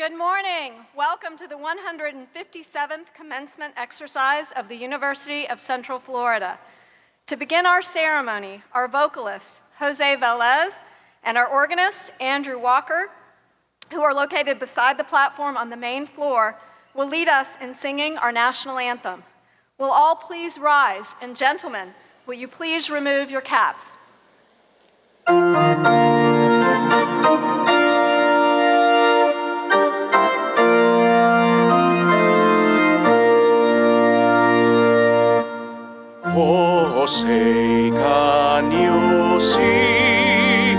Good morning. Welcome to the 157th commencement exercise of the University of Central Florida. To begin our ceremony, our vocalist, Jose Velez, and our organist, Andrew Walker, who are located beside the platform on the main floor, will lead us in singing our national anthem. Will all please rise, and gentlemen, will you please remove your caps? Oh, say can you see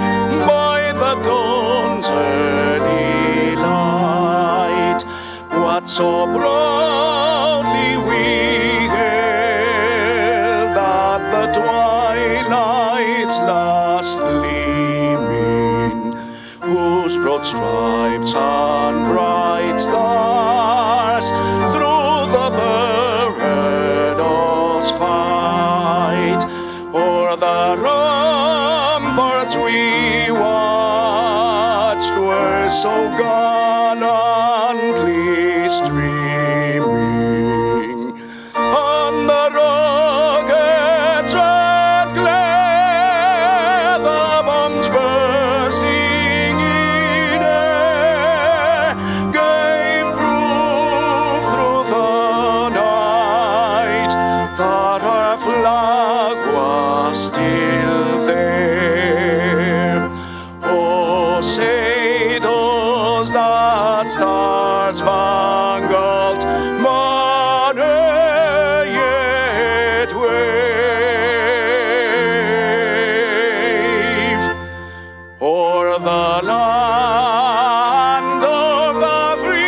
by the dawn's early light what so proudly we hailed at the twilight's last gleaming, whose broad stripes and bright stars through the fight o'er the ramparts we watched were so gallantly streaming, and the rockets red glare, the bombs bursting in air, gave proof through the night that our flag was still there. Oh, say does that star-spangled banner yet wave o'er the land of the free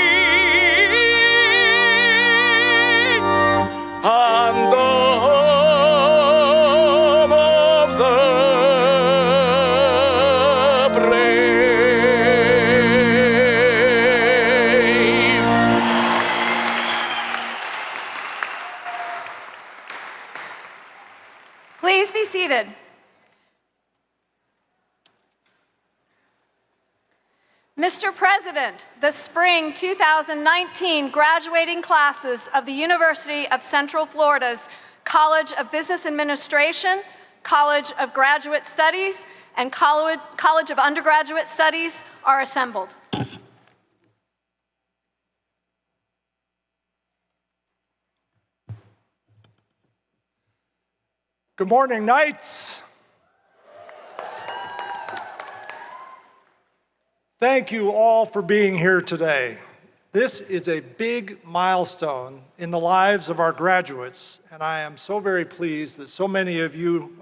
and the home of the brave. Please be seated. Mr. President, the spring 2019 graduating classes of the University of Central Florida's College of Business Administration, College of Graduate Studies, and College of Undergraduate Studies are assembled. Good morning, Knights. Thank you all for being here today. This is a big milestone in the lives of our graduates, and I am so very pleased that so many of you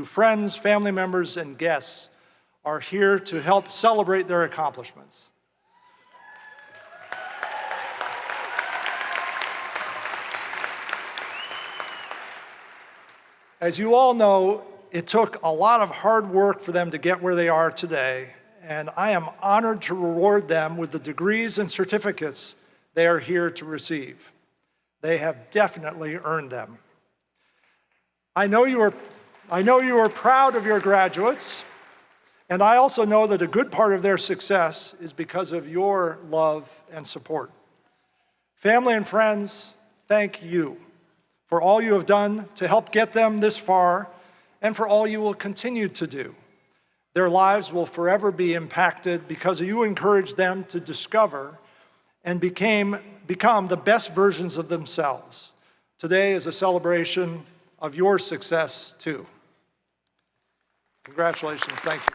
friends, family members, and guests are here to help celebrate their accomplishments. As you all know, it took a lot of hard work for them to get where they are today, and I am honored to reward them with the degrees and certificates they are here to receive. They have definitely earned them. I know you are proud of your graduates, and I also know that a good part of their success is because of your love and support. Family and friends, thank you for all you have done to help get them this far, and for all you will continue to do. Their lives will forever be impacted because you encouraged them to discover and become the best versions of themselves. Today is a celebration of your success, too. Congratulations. Thank you.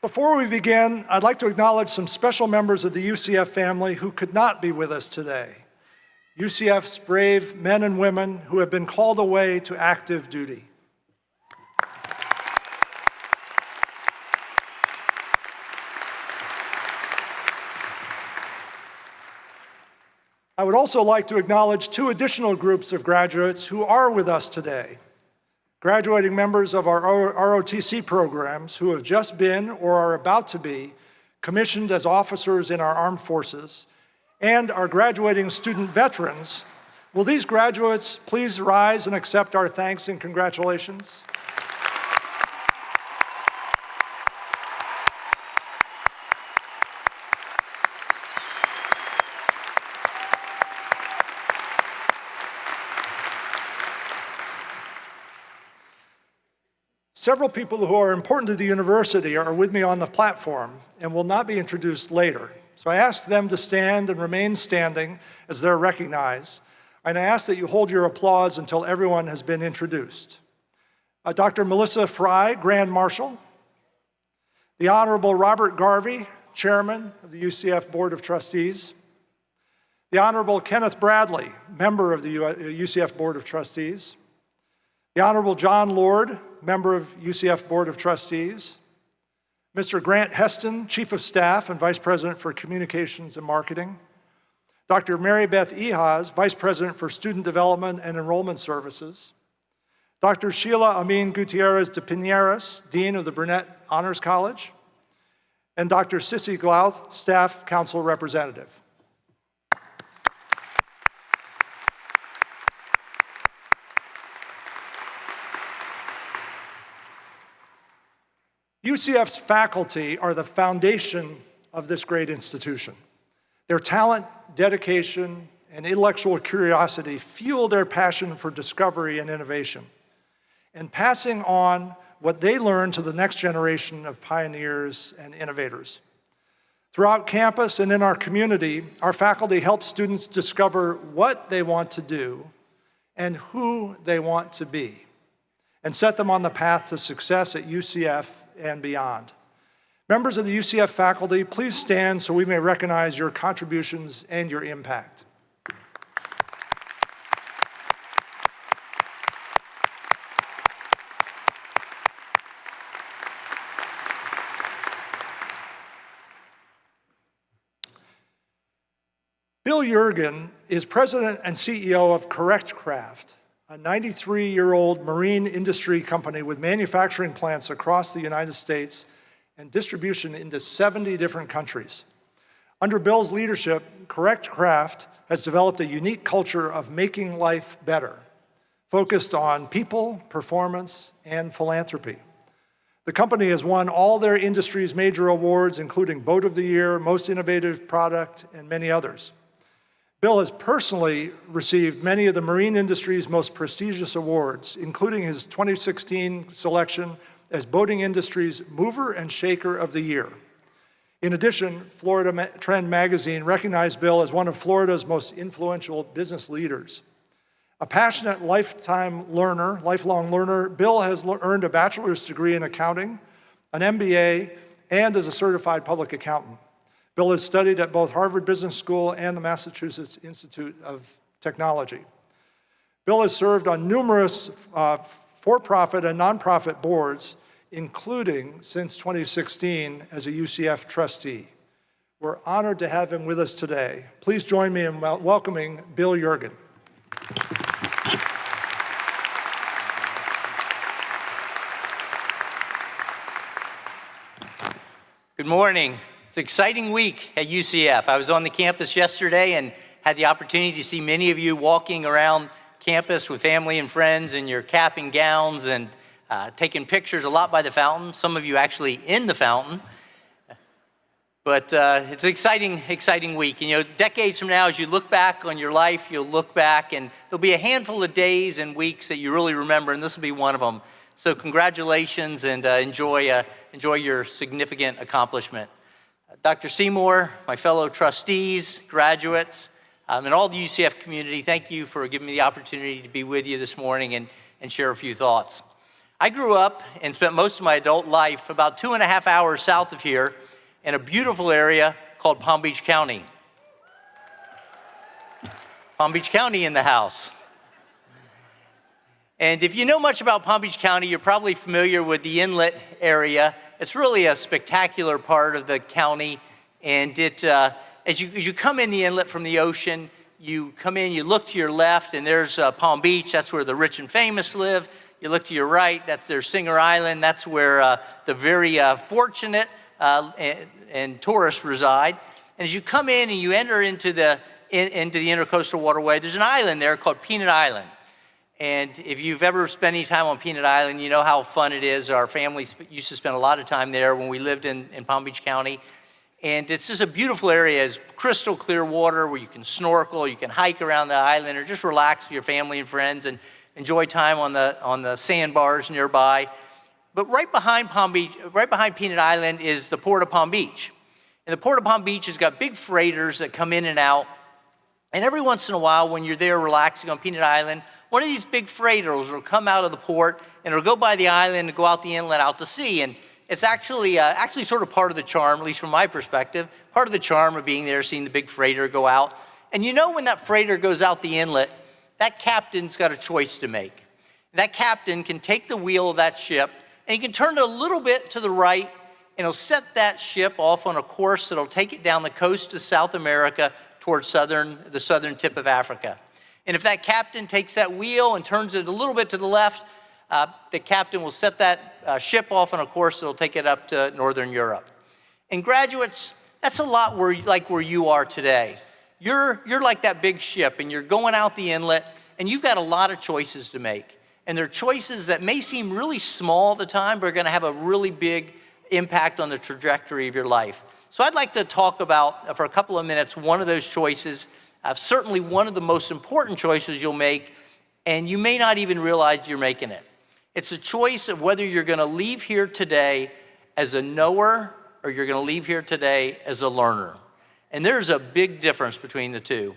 Before we begin, I'd like to acknowledge some special members of the UCF family who could not be with us today. UCF's brave men and women who have been called away to active duty. I would also like to acknowledge two additional groups of graduates who are with us today. Graduating members of our ROTC programs who have just been or are about to be commissioned as officers in our armed forces, and our graduating student veterans. Will these graduates please rise and accept our thanks and congratulations? Several people who are important to the university are with me on the platform and will not be introduced later. So I ask them to stand and remain standing as they're recognized, and I ask that you hold your applause until everyone has been introduced. Dr. Melissa Fry, Grand Marshal. The Honorable Robert Garvey, Chairman of the UCF Board of Trustees. The Honorable Kenneth Bradley, member of the UCF Board of Trustees. The Honorable John Lord, member of UCF Board of Trustees. Mr. Grant Heston, Chief of Staff and Vice President for Communications and Marketing. Dr. Mary Beth Ehas, Vice President for Student Development and Enrollment Services. Dr. Sheila Amin Gutierrez de Pineras, Dean of the Burnett Honors College. And Dr. Sissy Glauth, Staff Council Representative. UCF's faculty are the foundation of this great institution. Their talent, dedication, and intellectual curiosity fuel their passion for discovery and innovation, and passing on what they learn to the next generation of pioneers and innovators. Throughout campus and in our community, our faculty help students discover what they want to do and who they want to be, and set them on the path to success at UCF and beyond. Members of the UCF faculty, please stand so we may recognize your contributions and your impact. Bill Yergin is president and CEO of CorrectCraft, a 93-year-old marine industry company with manufacturing plants across the United States and distribution into 70 different countries. Under Bill's leadership, CorrectCraft has developed a unique culture of making life better, focused on people, performance, and philanthropy. The company has won all their industry's major awards, including Boat of the Year, Most Innovative Product, and many others. Bill has personally received many of the marine industry's most prestigious awards, including his 2016 selection as boating industry's Mover and Shaker of the Year. In addition, Florida Trend magazine recognized Bill as one of Florida's most influential business leaders. A passionate lifelong learner, Bill has earned a bachelor's degree in accounting, an MBA, and is a certified public accountant. Bill has studied at both Harvard Business School and the Massachusetts Institute of Technology. Bill has served on numerous for-profit and nonprofit boards, including, since 2016, as a UCF trustee. We're honored to have him with us today. Please join me in welcoming Bill Yergin. Good morning. It's an exciting week at UCF. I was on the campus yesterday and had the opportunity to see many of you walking around campus with family and friends in your cap and gowns and taking pictures a lot by the fountain, some of you actually in the fountain. But it's an exciting week. And, you know, decades from now, as you look back on your life, you'll look back and there'll be a handful of days and weeks that you really remember, and this will be one of them. So congratulations and enjoy your significant accomplishment. Dr. Seymour, my fellow trustees, graduates, and all the UCF community, thank you for giving me the opportunity to be with you this morning and share a few thoughts. I grew up and spent most of my adult life about 2.5 hours south of here in a beautiful area called Palm Beach County. Palm Beach County in the house. And if you know much about Palm Beach County, you're probably familiar with the inlet area. It's really a spectacular part of the county, and as you come in the inlet from the ocean, you come in, you look to your left, and there's Palm Beach. That's where the rich and famous live. You look to your right, that's their Singer Island. That's where the very fortunate and tourists reside. And as you come in and you enter into the Intercoastal Waterway, there's an island there called Peanut Island. And if you've ever spent any time on Peanut Island, you know how fun it is. Our family used to spend a lot of time there when we lived in Palm Beach County. And it's just a beautiful area. It's crystal clear water where you can snorkel, you can hike around the island, or just relax with your family and friends and enjoy time on the sandbars nearby. But right behind Peanut Island is the Port of Palm Beach. And the Port of Palm Beach has got big freighters that come in and out. And every once in a while, when you're there relaxing on Peanut Island, one of these big freighters will come out of the port and it'll go by the island and go out the inlet out to sea. And it's actually sort of part of the charm, at least from my perspective, part of the charm of being there, seeing the big freighter go out. And you know when that freighter goes out the inlet, that captain's got a choice to make. That captain can take the wheel of that ship and he can turn it a little bit to the right and he'll set that ship off on a course that'll take it down the coast of South America towards the southern tip of Africa. And if that captain takes that wheel and turns it a little bit to the left, the captain will set that ship off on a course that'll take it up to Northern Europe. And graduates, that's a lot where you are today. You're like that big ship and you're going out the inlet and you've got a lot of choices to make. And they're choices that may seem really small at the time, but are gonna have a really big impact on the trajectory of your life. So I'd like to talk about, for a couple of minutes, one of those choices, certainly one of the most important choices you'll make, and you may not even realize you're making it. It's a choice of whether you're gonna leave here today as a knower or you're gonna leave here today as a learner. And there's a big difference between the two.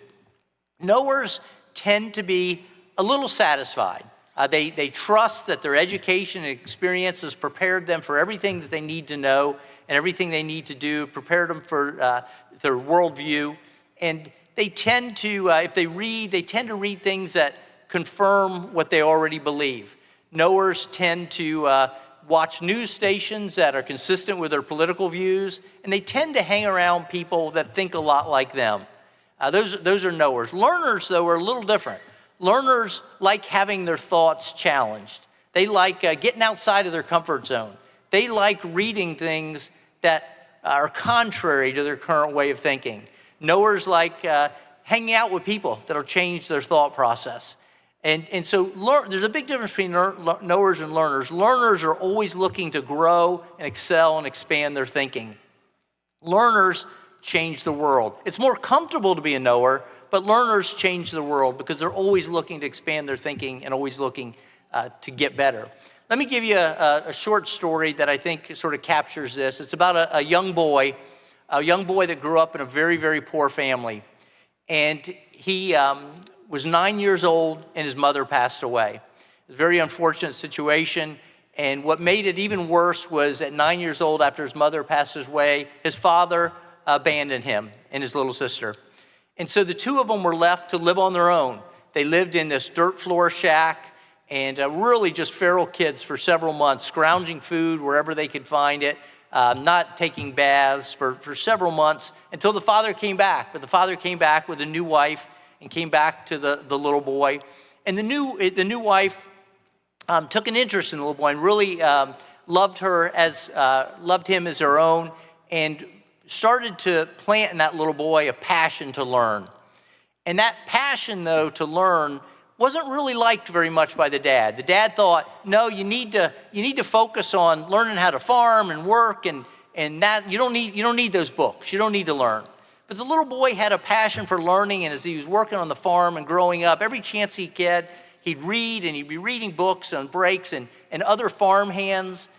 Knowers tend to be a little satisfied. They trust that their education and experience has prepared them for everything that they need to know and everything they need to do, prepared them for their worldview. And they tend to, if they read, they tend to read things that confirm what they already believe. Knowers tend to watch news stations that are consistent with their political views, and they tend to hang around people that think a lot like them. Those are knowers. Learners, though, are a little different. Learners like having their thoughts challenged. They like getting outside of their comfort zone. They like reading things that are contrary to their current way of thinking. Knowers like hanging out with people that'll change their thought process. And so there's a big difference between knowers and learners. Learners are always looking to grow and excel and expand their thinking. Learners change the world. It's more comfortable to be a knower, but learners change the world because they're always looking to expand their thinking and always looking to get better. Let me give you a short story that I think sort of captures this. It's about a young boy that grew up in a very, very poor family. And he was 9 years old and his mother passed away. It was a very unfortunate situation. And what made it even worse was at 9 years old, after his mother passed away, his father abandoned him and his little sister. And so the two of them were left to live on their own. They lived in this dirt floor shack and really just feral kids for several months, scrounging food wherever they could find it, not taking baths for several months until the father came back. But the father came back with a new wife and came back to the little boy. And the new wife took an interest in the little boy and really loved him as her own, and started to plant in that little boy a passion to learn. And that passion, though, to learn wasn't really liked very much by the dad. The dad thought, no, you need to focus on learning how to farm and work, and that you don't need those books. You don't need to learn. But the little boy had a passion for learning, and as he was working on the farm and growing up, every chance he could, he'd read, and he'd be reading books on breaks, and other farm hands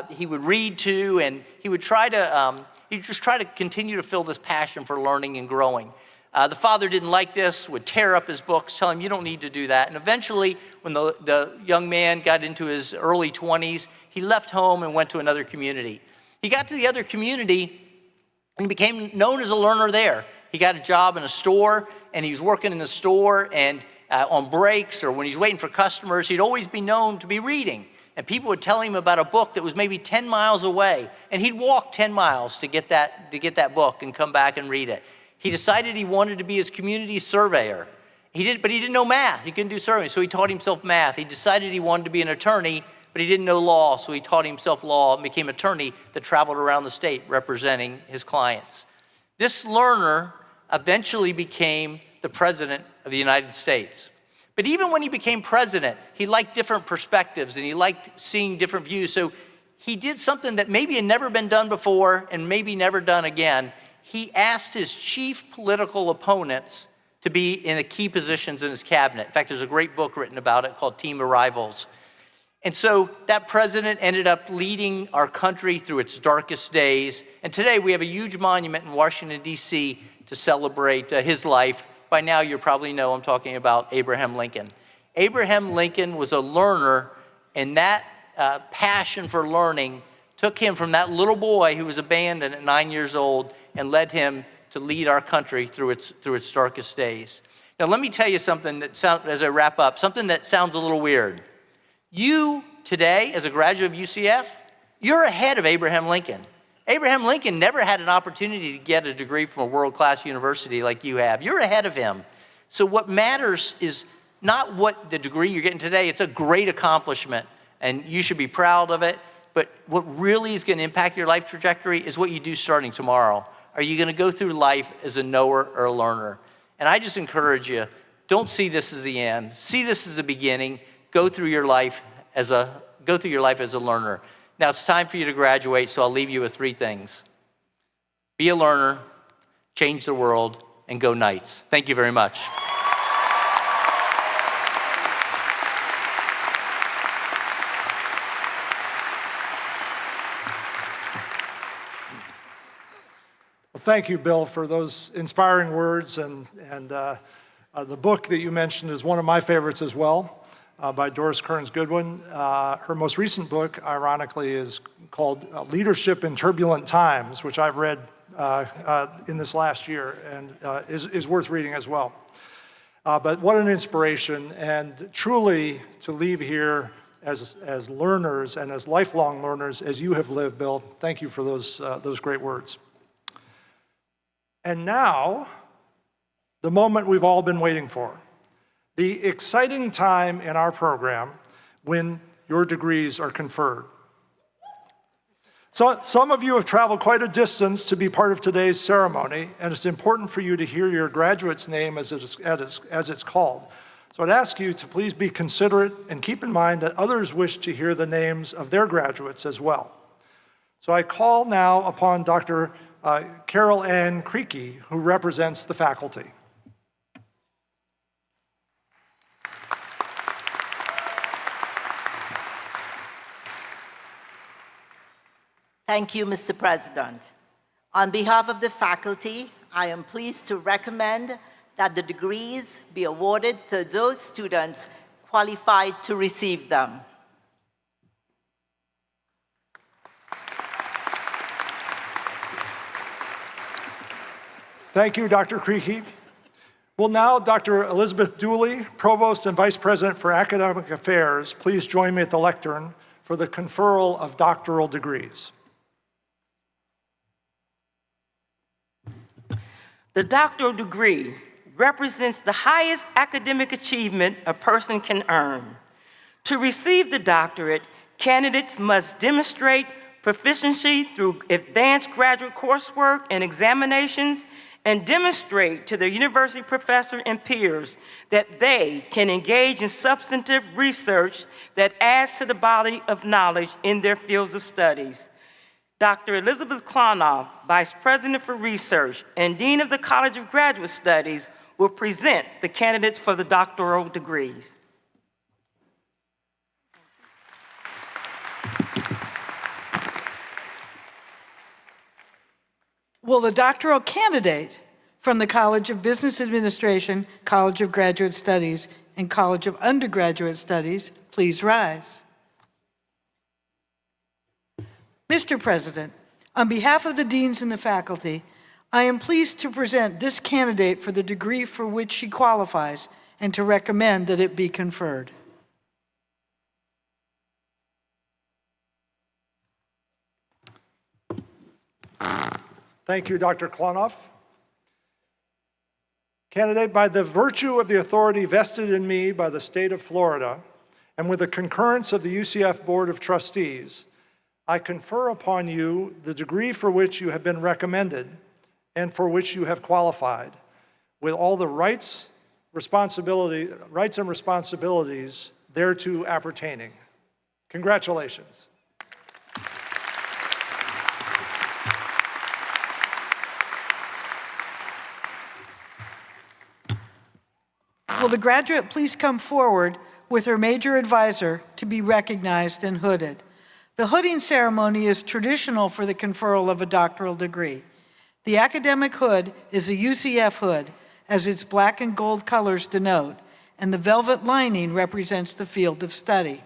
he would read to, and he would just try to continue to feel this passion for learning and growing. The father didn't like this, would tear up his books, tell him you don't need to do that. And eventually, when the young man got into his early 20s, he left home and went to another community. He got to the other community and became known as a learner there. He got a job in a store, and he was working in the store, and on breaks or when he's waiting for customers, he'd always be known to be reading. And people would tell him about a book that was maybe 10 miles away, and he'd walk 10 miles to get that book and come back and read it. He decided he wanted to be his community surveyor. But he didn't know math. He couldn't do surveying, so he taught himself math. He decided he wanted to be an attorney, but he didn't know law, so he taught himself law and became an attorney that traveled around the state representing his clients. This learner eventually became the president of the United States. But even when he became president, he liked different perspectives and he liked seeing different views. So he did something that maybe had never been done before and maybe never done again. He asked his chief political opponents to be in the key positions in his cabinet. In fact, there's a great book written about it called Team of Rivals. And so that president ended up leading our country through its darkest days. And today we have a huge monument in Washington, D.C. to celebrate his life. By now you probably know I'm talking about Abraham Lincoln. Abraham Lincoln was a learner, and that passion for learning took him from that little boy who was abandoned at 9 years old and led him to lead our country through its darkest days. Now let me tell you something as I wrap up, something that sounds a little weird. You today, as a graduate of UCF, you're ahead of Abraham Lincoln. Abraham Lincoln never had an opportunity to get a degree from a world-class university like you have. You're ahead of him. So what matters is not what the degree you're getting today. It's a great accomplishment, and you should be proud of it. But what really is going to impact your life trajectory is what you do starting tomorrow. Are you going to go through life as a knower or a learner? And I just encourage you, don't see this as the end. See this as the beginning. Go through your life as a learner. Now it's time for you to graduate, so I'll leave you with 3 things. Be a learner, change the world, and go Knights. Thank you very much. Well, thank you, Bill, for those inspiring words. And the book that you mentioned is one of my favorites as well. By Doris Kearns Goodwin. Her most recent book, ironically, is called Leadership in Turbulent Times, which I've read in this last year and is worth reading as well. But what an inspiration, and truly to leave here as learners and as lifelong learners as you have lived, Bill. Thank you for those great words. And now, the moment we've all been waiting for. The exciting time in our program when your degrees are conferred. So, some of you have traveled quite a distance to be part of today's ceremony, and it's important for you to hear your graduate's name as it's called. So I'd ask you to please be considerate and keep in mind that others wish to hear the names of their graduates as well. So I call now upon Dr. Carol Ann Creaky, who represents the faculty. Thank you, Mr. President. On behalf of the faculty, I am pleased to recommend that the degrees be awarded to those students qualified to receive them. Thank you, Dr. Creaky. Will now Dr. Elizabeth Dooley, Provost and Vice President for Academic Affairs, please join me at the lectern for the conferral of doctoral degrees. The doctoral degree represents the highest academic achievement a person can earn. To receive the doctorate, candidates must demonstrate proficiency through advanced graduate coursework and examinations, and demonstrate to their university professor and peers that they can engage in substantive research that adds to the body of knowledge in their fields of studies. Dr. Elizabeth Klonoff, Vice President for Research and Dean of the College of Graduate Studies, will present the candidates for the doctoral degrees. Will the doctoral candidate from the College of Business Administration, College of Graduate Studies, and College of Undergraduate Studies please rise? Mr. President, on behalf of the deans and the faculty, I am pleased to present this candidate for the degree for which she qualifies and to recommend that it be conferred. Thank you, Dr. Klonoff. Candidate, by the virtue of the authority vested in me by the state of Florida, and with the concurrence of the UCF Board of Trustees, I confer upon you the degree for which you have been recommended and for which you have qualified, with all the rights and responsibilities thereto appertaining. Congratulations. Will the graduate please come forward with her major advisor, to be recognized and hooded. The hooding ceremony is traditional for the conferral of a doctoral degree. The academic hood is a UCF hood, as its black and gold colors denote, and the velvet lining represents the field of study.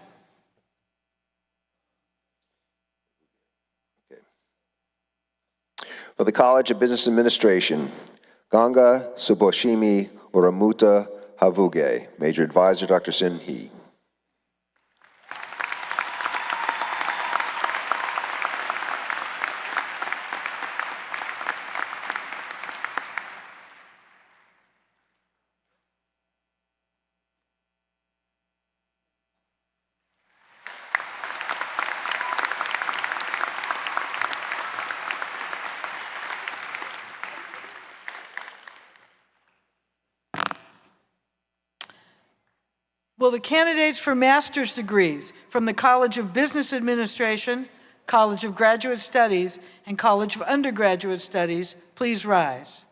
For the College of Business Administration, Ganga Suboshimi Uramuta Havuge, Major Advisor, Dr. Sin Hee. Will the candidates for master's degrees from the College of Business Administration, College of Graduate Studies, and College of Undergraduate Studies please rise?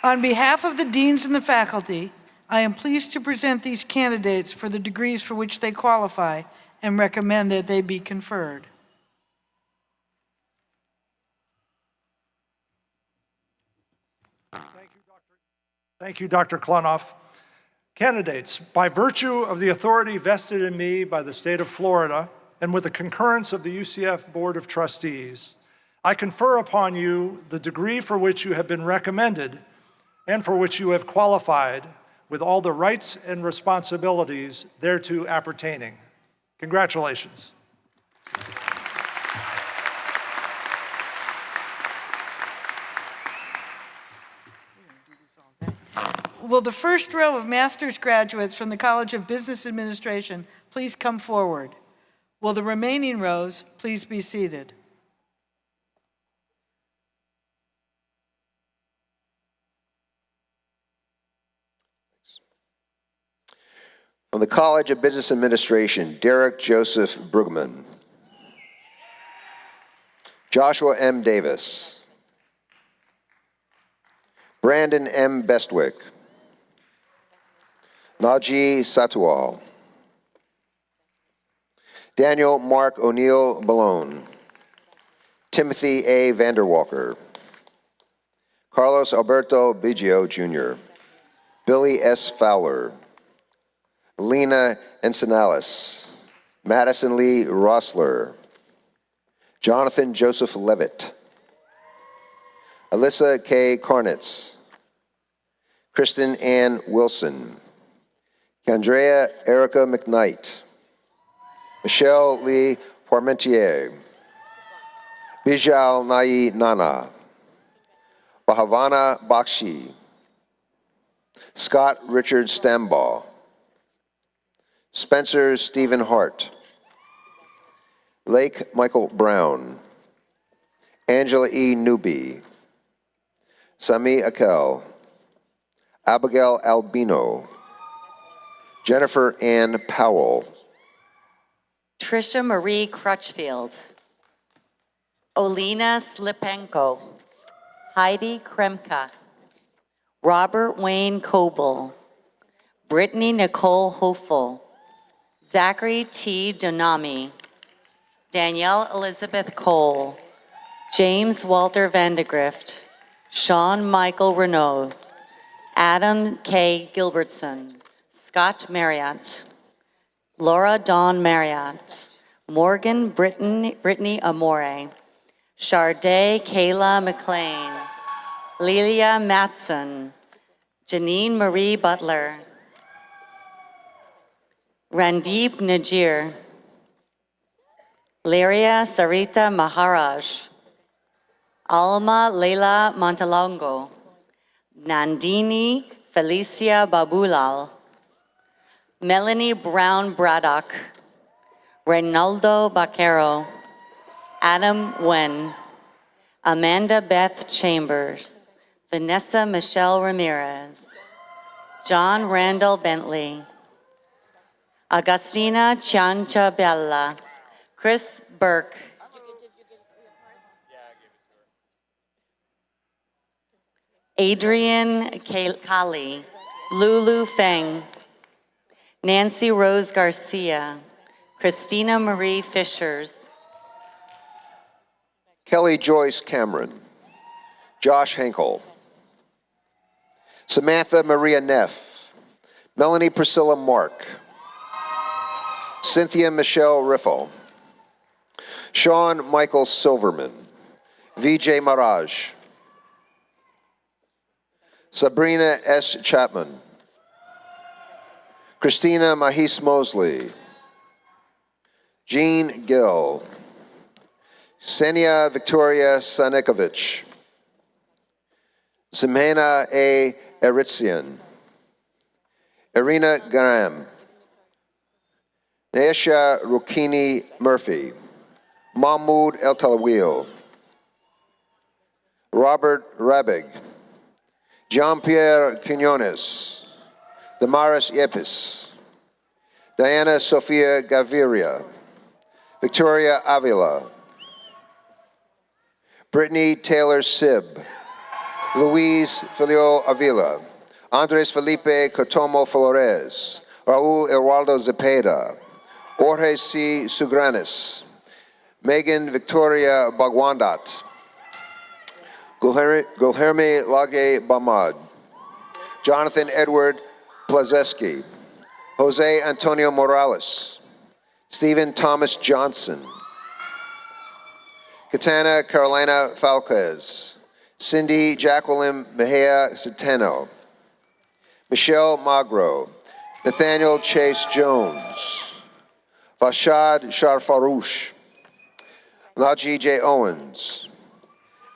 On behalf of the deans and the faculty, I am pleased to present these candidates for the degrees for which they qualify and recommend that they be conferred. Thank you, Dr. Klonoff. Candidates, by virtue of the authority vested in me by the state of Florida and with the concurrence of the UCF Board of Trustees, I confer upon you the degree for which you have been recommended and for which you have qualified with all the rights and responsibilities thereto appertaining. Congratulations. Will the first row of master's graduates from the College of Business Administration please come forward? Will the remaining rows please be seated? From the College of Business Administration, Derek Joseph Brugman. Joshua M. Davis. Brandon M. Bestwick. Najee Satwal. Daniel Mark O'Neill Balone. Timothy A. Vanderwalker. Carlos Alberto Biggio, Jr. Billy S. Fowler. Lena Ensenales. Madison Lee Rossler. Jonathan Joseph Levitt. Alyssa K. Karnitz. Kristen Ann Wilson. Andrea Erica McKnight. Michelle Lee Parmentier. Bijal Nai Nana. Bhavana Bakshi. Scott Richard Stambaugh. Spencer Stephen Hart. Lake Michael Brown. Angela E. Newby. Sami Akel. Abigail Albino. Jennifer Ann Powell. Trisha Marie Crutchfield. Olena Slipenko. Heidi Kremka. Robert Wayne Coble. Brittany Nicole Hofel. Zachary T. Donami. Danielle Elizabeth Cole. James Walter Vandegrift. Sean Michael Renaud. Adam K. Gilbertson. Scott Marriott. Laura Dawn Marriott. Morgan Brittany Amore. Charday Kayla McLean. Lelia Matson. Janine Marie Butler. Randeep Najir. Laria Sarita Maharaj. Alma Leila Montalongo. Nandini Felicia Babulal. Melanie Brown Braddock. Reynaldo Baquero. Adam Wen. Amanda Beth Chambers. Vanessa Michelle Ramirez. John Randall Bentley. Agustina Cianciabella. Chris Burke. Adrian Kali, Lulu Feng, Nancy Rose Garcia, Christina Marie Fishers, Kelly Joyce Cameron, Josh Henkel, Samantha Maria Neff, Melanie Priscilla Mark, Cynthia Michelle Riffle, Sean Michael Silverman, Vijay Maharaj, Sabrina S. Chapman, Christina Mahis Mosley, Jean Gill, Ksenia Victoria Sanikovic, Simena A. Eritzian, Irina Graham, Naisha Rukini Murphy, Mahmoud El Talawil, Robert Rabig, Jean-Pierre Quinones, Damaris Yepis, Diana Sofia Gaviria, Victoria Avila, Brittany Taylor Sib, Luis Filio Avila, Andres Felipe Cotomo Flores, Raul Eduardo Zepeda, Jorge C. Sugranes, Megan Victoria Bagwandat, Gulherme Lage Bamad, Jonathan Edward Plazeski, Jose Antonio Morales, Stephen Thomas Johnson, Katana Carolina Falquez, Cindy Jacqueline Mejia Centeno, Michelle Magro, Nathaniel Chase Jones, Vashad Sharfarouche, Najee J. Owens,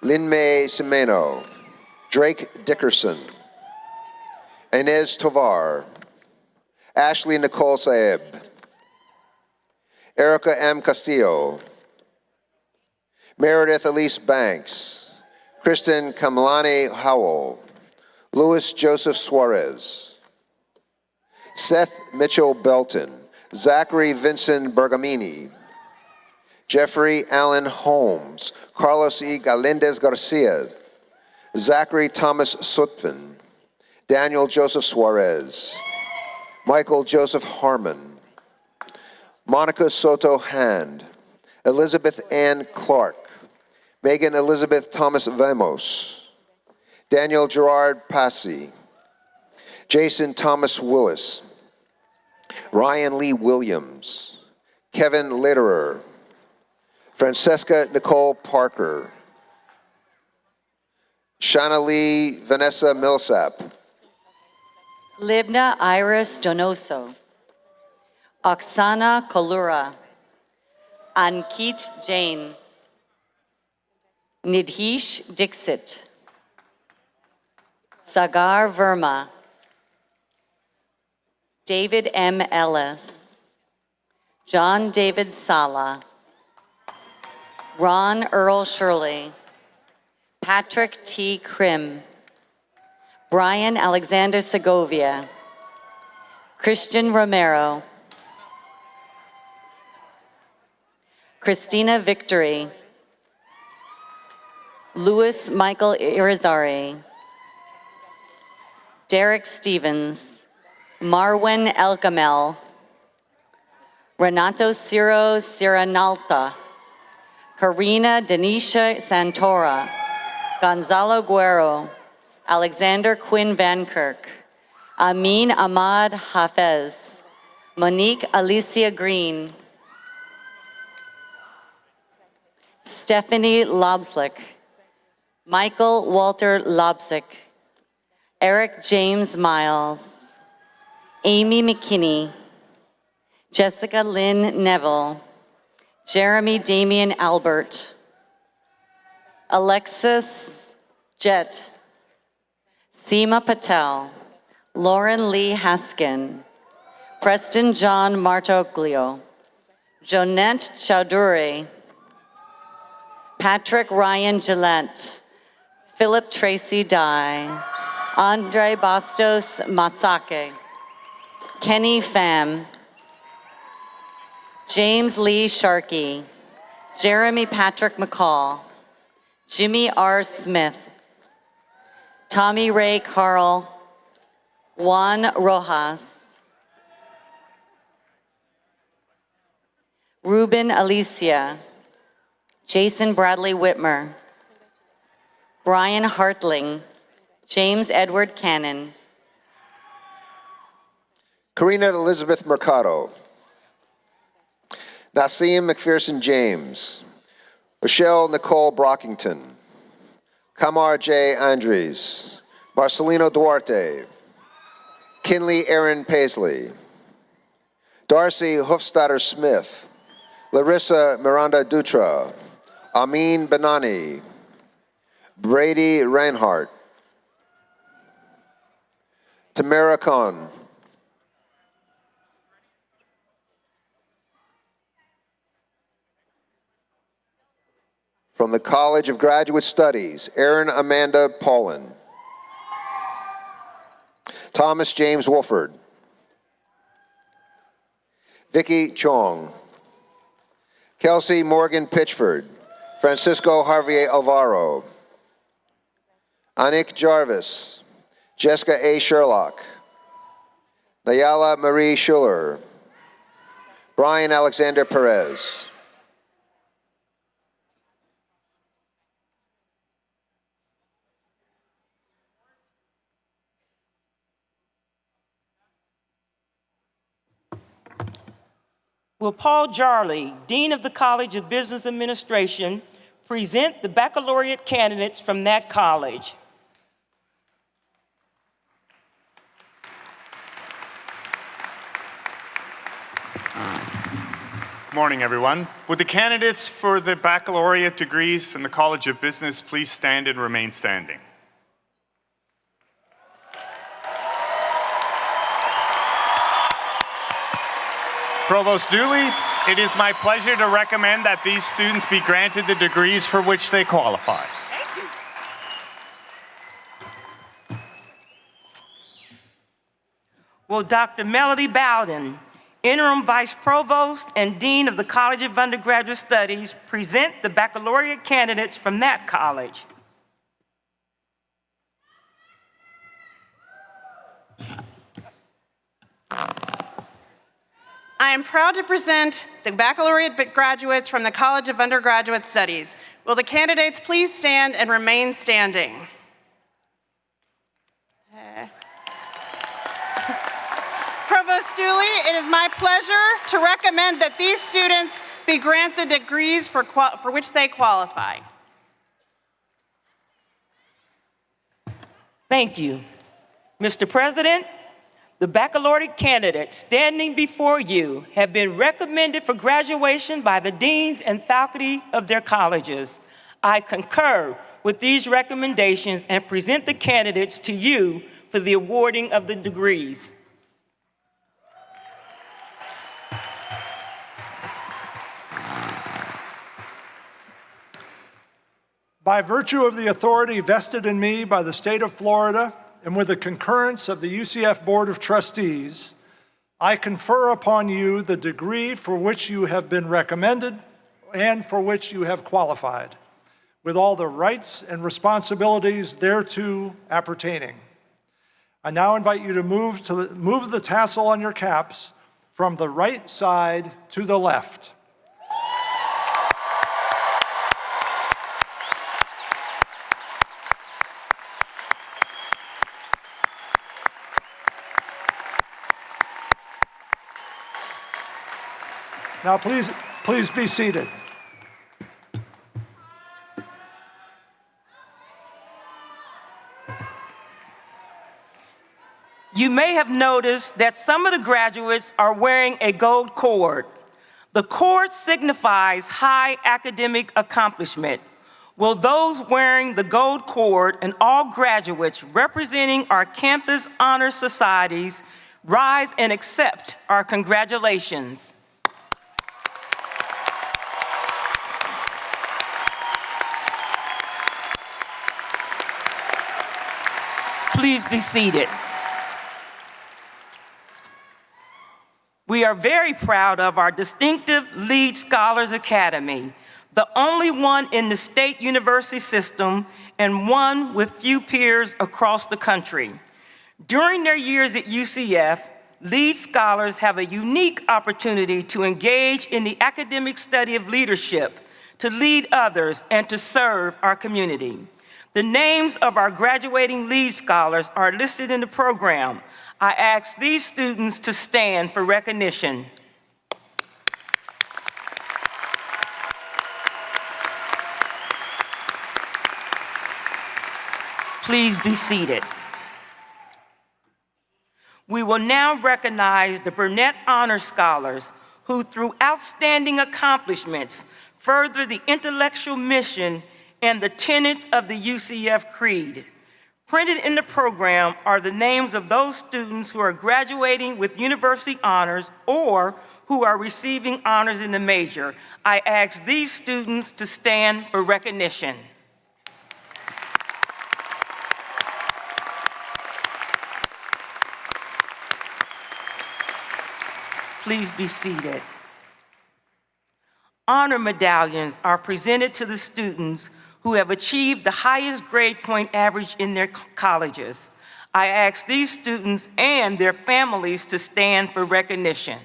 Lin-May Semeno, Drake Dickerson, Inez Tovar, Ashley Nicole Saeb, Erica M. Castillo, Meredith Elise Banks, Kristen Kamlani Howell, Louis Joseph Suarez, Seth Mitchell Belton, Zachary Vincent Bergamini, Jeffrey Allen Holmes, Carlos E. Galindez Garcia, Zachary Thomas Sutphin, Daniel Joseph Suarez, Michael Joseph Harmon, Monica Soto Hand, Elizabeth Ann Clark, Megan Elizabeth Thomas Vamos, Daniel Gerard Passy, Jason Thomas Willis, Ryan Lee Williams, Kevin Litterer, Francesca Nicole Parker, Shana Lee Vanessa Millsap, Libna Iris Donoso, Oksana Kolura, Ankit Jain, Nidhesh Dixit, Sagar Verma, David M. Ellis, John David Sala, Ron Earl Shirley, Patrick T. Krim, Brian Alexander Segovia, Christian Romero, Christina Victory, Louis Michael Irizarry, Derek Stevens, Marwin Elkamel, Renato Ciro Ciranalta, Karina Denisha Santora, Gonzalo Guerrero, Alexander Quinn Van Kirk, Amin Ahmad Hafez, Monique Alicia Green, Stephanie Lobslick, Michael Walter Lobsick, Eric James Miles, Amy McKinney, Jessica Lynn Neville, Jeremy Damian Albert, Alexis Jett, Seema Patel, Lauren Lee Haskin, Preston John Martoglio, Jonette Chowdhury, Patrick Ryan Gillette, Philip Tracy Dye, Andre Bastos Matsake, Kenny Pham, James Lee Sharkey, Jeremy Patrick McCall, Jimmy R. Smith, Tommy Ray Carl, Juan Rojas, Ruben Alicia, Jason Bradley Whitmer, Brian Hartling, James Edward Cannon, Karina Elizabeth Mercado, Nassim McPherson James, Rochelle Nicole Brockington, Kamar J. Andres, Marcelino Duarte, Kinley Aaron Paisley, Darcy Hofstadter Smith, Larissa Miranda Dutra, Amin Benani, Brady Reinhardt, Tamara Khan, from the College of Graduate Studies, Erin Amanda Paulin, Thomas James Wolford, Vicky Chong, Kelsey Morgan Pitchford, Francisco Javier Alvaro, Anik Jarvis, Jessica A. Sherlock, Nayala Marie Schuller, Brian Alexander Perez. Will Paul Jarley, Dean of the College of Business Administration, present the baccalaureate candidates from that college? Good morning, everyone. Would the candidates for the baccalaureate degrees from the College of Business please stand and remain standing? Provost Dooley, it is my pleasure to recommend that these students be granted the degrees for which they qualify. Thank you. Will Dr. Melody Bowden, Interim Vice Provost and Dean of the College of Undergraduate Studies, present the baccalaureate candidates from that college? I am proud to present the baccalaureate graduates from the College of Undergraduate Studies. Will the candidates please stand and remain standing? Provost Dooley, it is my pleasure to recommend that these students be granted degrees for which they qualify. Thank you. Mr. President, the baccalaureate candidates standing before you have been recommended for graduation by the deans and faculty of their colleges. I concur with these recommendations and present the candidates to you for the awarding of the degrees. By virtue of the authority vested in me by the state of Florida, and with the concurrence of the UCF Board of Trustees, I confer upon you the degree for which you have been recommended and for which you have qualified, with all the rights and responsibilities thereto appertaining. I now invite you to move the tassel on your caps from the right side to the left. Now, please be seated. You may have noticed that some of the graduates are wearing a gold cord. The cord signifies high academic accomplishment. Will those wearing the gold cord and all graduates representing our campus honor societies rise and accept our congratulations? Please be seated. We are very proud of our distinctive Lead Scholars Academy. the only one in the state university system and one with few peers across the country. During their years at UCF, lead scholars have a unique opportunity to engage in the academic study of leadership, to lead others, and to serve our community. The names of our graduating lead scholars are listed in the program. I ask these students to stand for recognition. Please be seated. We will now recognize the Burnett Honor Scholars who, through outstanding accomplishments, further the intellectual mission and the tenets of the UCF Creed. Printed in the program are the names of those students who are graduating with university honors or who are receiving honors in the major. I ask these students to stand for recognition. Please be seated. Honor medallions are presented to the students who have achieved the highest grade point average in their colleges. I ask these students and their families to stand for recognition.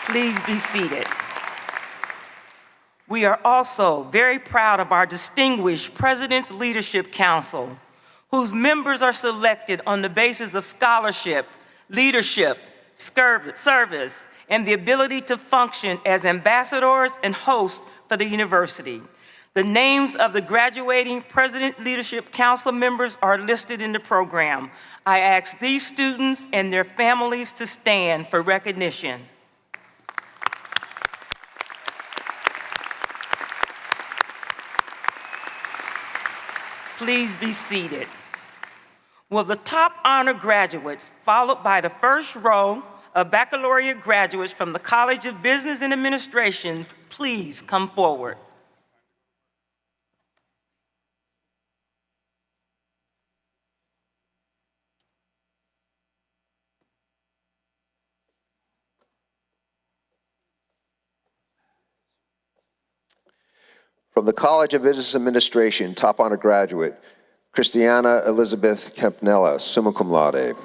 Please be seated. We are also very proud of our distinguished President's Leadership Council, whose members are selected on the basis of scholarship, leadership, service, and the ability to function as ambassadors and hosts for the university. The names of the graduating President Leadership Council members are listed in the program. I ask these students and their families to stand for recognition. Please be seated. Will the top honor graduates, followed by the first row of baccalaureate graduates from the College of Business and Administration, please come forward. From the College of Business Administration, top honor graduate, Christiana Elizabeth Kempnella, summa cum laude.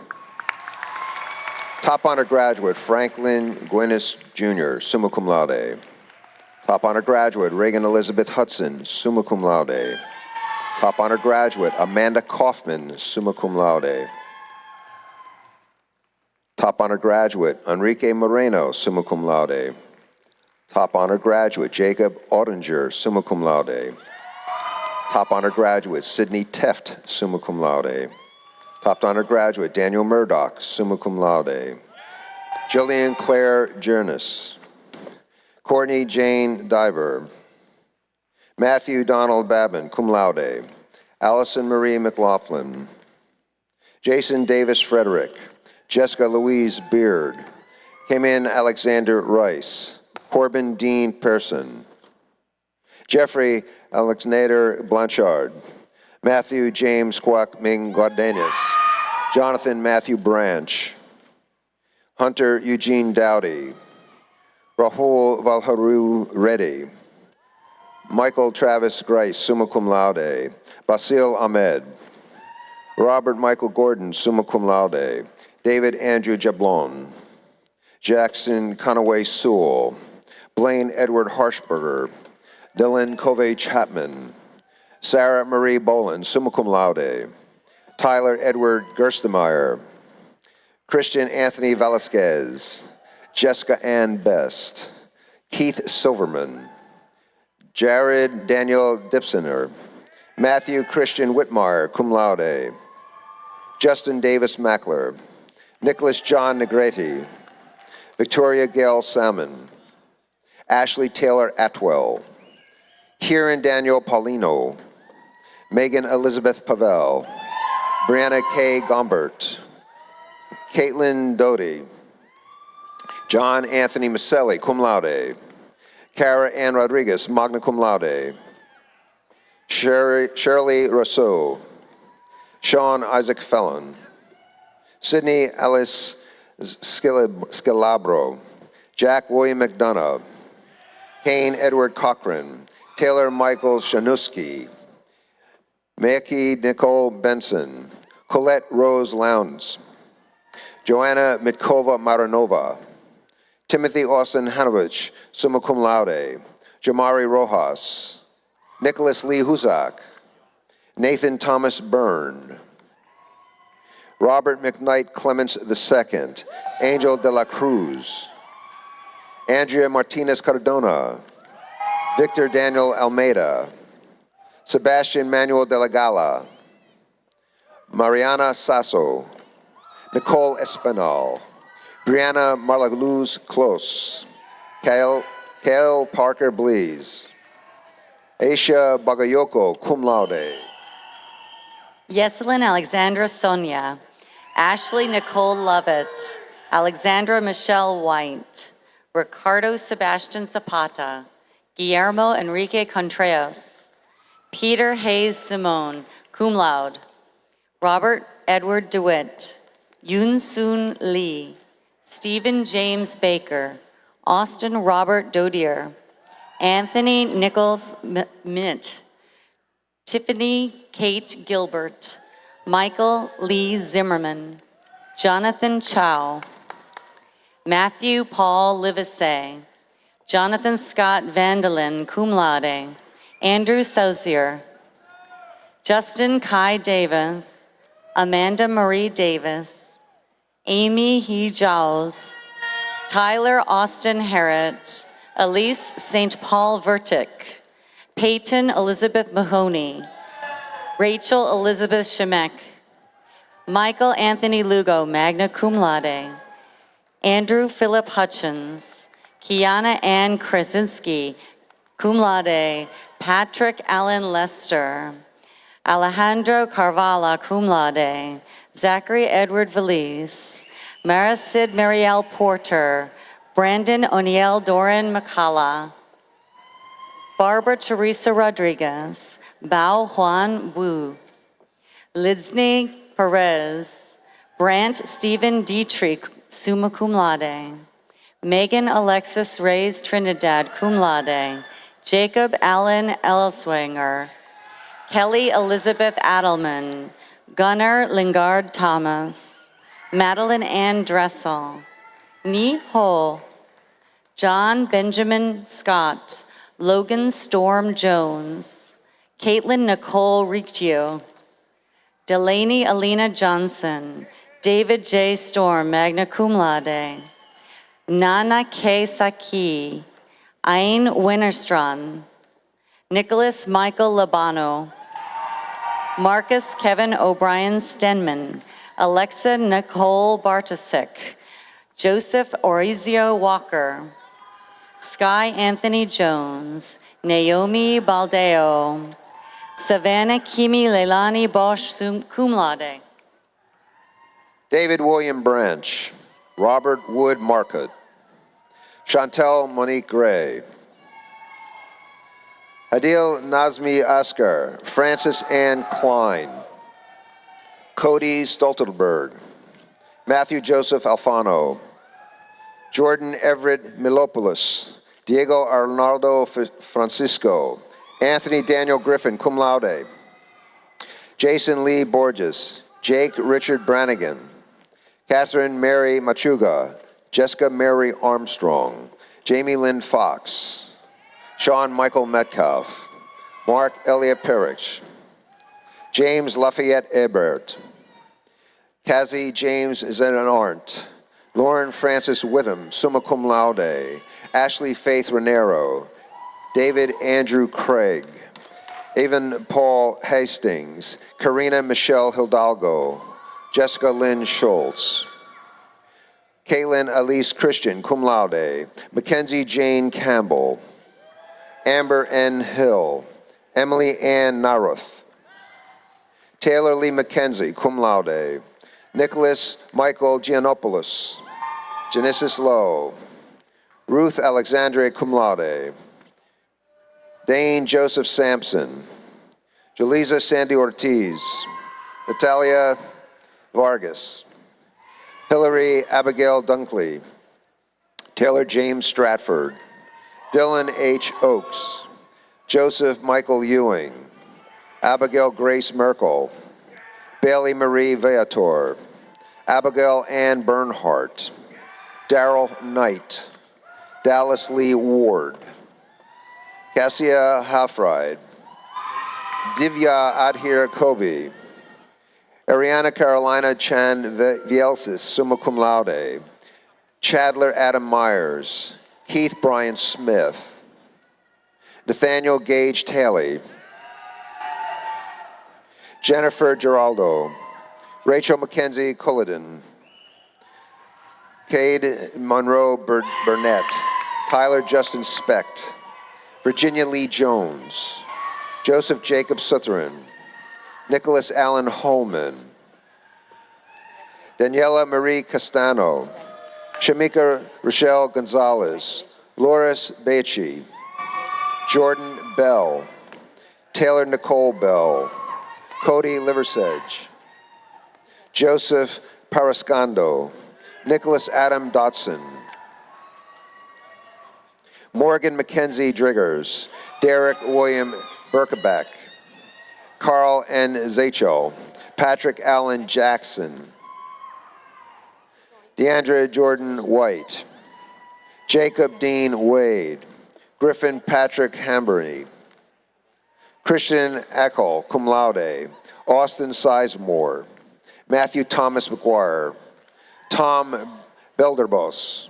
Top honor graduate, Franklin Gwynnis Jr., summa cum laude. Top honor graduate, Reagan Elizabeth Hudson, summa cum laude. Top honor graduate, Amanda Kaufman, summa cum laude. Top honor graduate, Enrique Moreno, summa cum laude. Top honor graduate, Jacob Ottinger, summa cum laude. Top honor graduate, Sidney Teft, summa cum laude. Top honor graduate, Daniel Murdoch, summa cum laude. Jillian Claire Jernis. Courtney Jane Diver. Matthew Donald Babin, cum laude. Allison Marie McLaughlin. Jason Davis Frederick. Jessica Louise Beard. Cayman Alexander Rice. Corbin Dean Pearson. Jeffrey Alexander Blanchard. Matthew James Kwak Ming Godenius. Jonathan Matthew Branch. Hunter Eugene Dowdy. Rahul Valharu Reddy. Michael Travis Grice, summa cum laude. Basil Ahmed. Robert Michael Gordon, summa cum laude. David Andrew Jablon. Jackson Conaway Sewell. Blaine Edward Harshberger. Dylan Covey Chapman. Sarah Marie Boland, summa cum laude. Tyler Edward Gerstemeyer. Christian Anthony Velasquez. Jessica Ann Best. Keith Silverman. Jared Daniel Dipsoner. Matthew Christian Whitmire, cum laude. Justin Davis Mackler. Nicholas John Negrete. Victoria Gail Salmon. Ashley Taylor Atwell. Kieran Daniel Paulino. Megan Elizabeth Pavel. Brianna K. Gombert. Caitlin Doty. John Anthony Maselli, cum laude. Cara Ann Rodriguez, magna cum laude. Shirley Rousseau. Sean Isaac Fellon. Sydney Ellis Scalabro, Jack William McDonough, Kane Edward Cochran, Taylor Michael Shanuski, Maki Nicole Benson, Colette Rose Lowndes, Joanna Mitkova Maranova, Timothy Austin Hanovich, summa cum laude, Jamari Rojas, Nicholas Lee Huzak, Nathan Thomas Byrne, Robert McKnight Clements II, Angel de la Cruz, Andrea Martinez Cardona, Victor Daniel Almeida, Sebastian Manuel de la Gala, Mariana Sasso, Nicole Espinal, Brianna Marlaluz Close, Kale Parker Blees, Aisha Bagayoko, cum laude. Yeselin Alexandra Sonia, Ashley Nicole Lovett, Alexandra Michelle White, Ricardo Sebastian Zapata, Guillermo Enrique Contreras, Peter Hayes Simone, cum laude, Robert Edward DeWitt, Yoon Soon Lee, Stephen James Baker, Austin Robert Dodier, Anthony Nichols Mint, Tiffany Kate Gilbert, Michael Lee Zimmerman, Jonathan Chow, Matthew Paul Livesey, Jonathan Scott Vandelin, cum laude, Andrew Saucier, Justin Kai Davis, Amanda Marie Davis, Amy He Giles, Tyler Austin Harrett, Elise St. Paul Vertick, Peyton Elizabeth Mahoney, Rachel Elizabeth Shemek, Michael Anthony Lugo, magna cum laude, Andrew Philip Hutchins, Kiana Ann Krasinski, cum laude, Patrick Allen Lester, Alejandro Carvala, cum laude, Zachary Edward Valise, Marisid Marielle Porter, Brandon O'Neill Doran McCalla, Barbara Teresa Rodriguez, Bao Juan Wu, Lidsney Perez, Brant Stephen Dietrich, summa cum laude, Megan Alexis Reyes Trinidad, cum laude, Jacob Allen Elswanger, Kelly Elizabeth Adelman, Gunnar Lingard Thomas, Madeline Ann Dressel, Ni Ho, John Benjamin Scott, Logan Storm Jones, Caitlin Nicole Riccio, Delaney Alina Johnson, David J. Storm, magna cum laude, Nana K. Saki, Ain Winterstrand, Nicholas Michael Labano, Marcus Kevin O'Brien Stenman, Alexa Nicole Bartosik, Joseph Orizio Walker, Sky Anthony Jones, Naomi Baldeo, Savannah Kimi Leilani Bosch, cum laude. David William Branch, Robert Wood Marcotte, Chantel Monique Gray, Adil Nazmi Askar, Francis Ann Klein, Cody Stoltenberg, Matthew Joseph Alfano, Jordan Everett Milopoulos, Diego Arnaldo Francisco, Anthony Daniel Griffin, cum laude, Jason Lee Borges, Jake Richard Brannigan, Catherine Mary Machuga, Jessica Mary Armstrong, Jamie Lynn Fox, Sean Michael Metcalf, Mark Elliott Perrich, James Lafayette Ebert, Kazi James Zenarnt, Lauren Francis Whittam, summa cum laude, Ashley Faith Renero, David Andrew Craig, Evan Paul Hastings, Karina Michelle Hidalgo, Jessica Lynn Schultz, Caitlin Elise Christian, cum laude, Mackenzie Jane Campbell, Amber N. Hill, Emily Ann Naruth, Taylor Lee McKenzie, cum laude, Nicholas Michael Giannopoulos, Genesis Lowe, Ruth Alexandre, cum laude, Dane Joseph Sampson, Jaleesa Sandy Ortiz, Natalia Vargas, Hillary Abigail Dunkley, Taylor James Stratford, Dylan H. Oakes, Joseph Michael Ewing, Abigail Grace Merkel, Bailey Marie Viator, Abigail Ann Bernhardt, Daryl Knight, Dallas Lee Ward, Cassia Halfride, Divya Adhir Kobe, Ariana Carolina Chan Vielsis, summa cum laude, Chadler Adam Myers, Keith Brian Smith, Nathaniel Gage Taley, Jennifer Giraldo, Rachel Mackenzie Culloden, Cade Monroe Burnett, Tyler Justin Specht, Virginia Lee Jones, Joseph Jacob Sutherin, Nicholas Allen Holman, Daniela Marie Castano, Shamika Rochelle Gonzalez, Loris Becci, Jordan Bell, Taylor Nicole Bell, Cody Liversedge, Joseph Parascondo, Nicholas Adam Dotson, Morgan Mackenzie Driggers, Derek William Berkeback, Carl N. Zachel, Patrick Allen Jackson, Deandra Jordan White, Jacob Dean Wade, Griffin Patrick Hambury, Christian Eckel, cum laude, Austin Sizemore, Matthew Thomas McGuire, Tom Belderbos,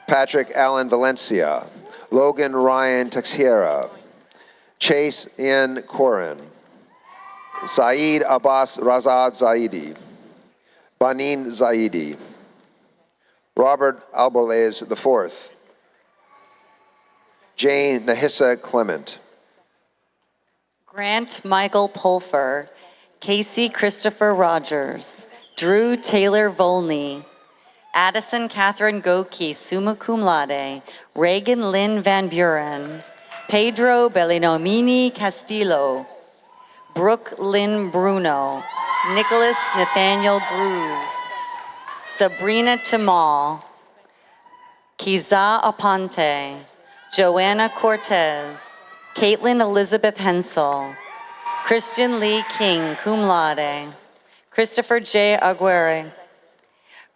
Patrick Allen Valencia, Logan Ryan Texiera, Chase Ian Corin, Saeed Abbas Razad Zaidi, Banin Zaidi, Robert Albolez IV, Jane Nahissa Clement, Grant Michael Pulfer, Casey Christopher Rogers, Drew Taylor Volney, Addison Catherine Goki, summa cum laude, Reagan Lynn Van Buren, Pedro Bellinomini Castillo, Brooke Lynn Bruno, Nicholas Nathaniel Gruz, Sabrina Tamal, Kiza Aponte, Joanna Cortez, Caitlin Elizabeth Hensel, Christian Lee King, cum laude, Christopher J. Aguirre,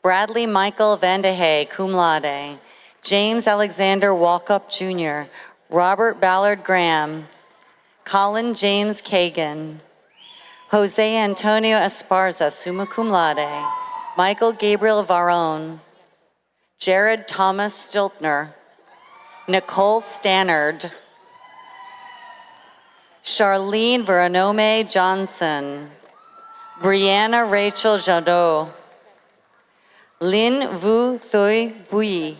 Bradley Michael Vandehey, cum laude, James Alexander Walkup Jr., Robert Ballard Graham, Colin James Kagan, Jose Antonio Esparza, summa cum laude, Michael Gabriel Varone, Jared Thomas Stiltner, Nicole Stannard, Charlene Veronome Johnson, Brianna Rachel Jadot, Lin Vu Thuy Bui,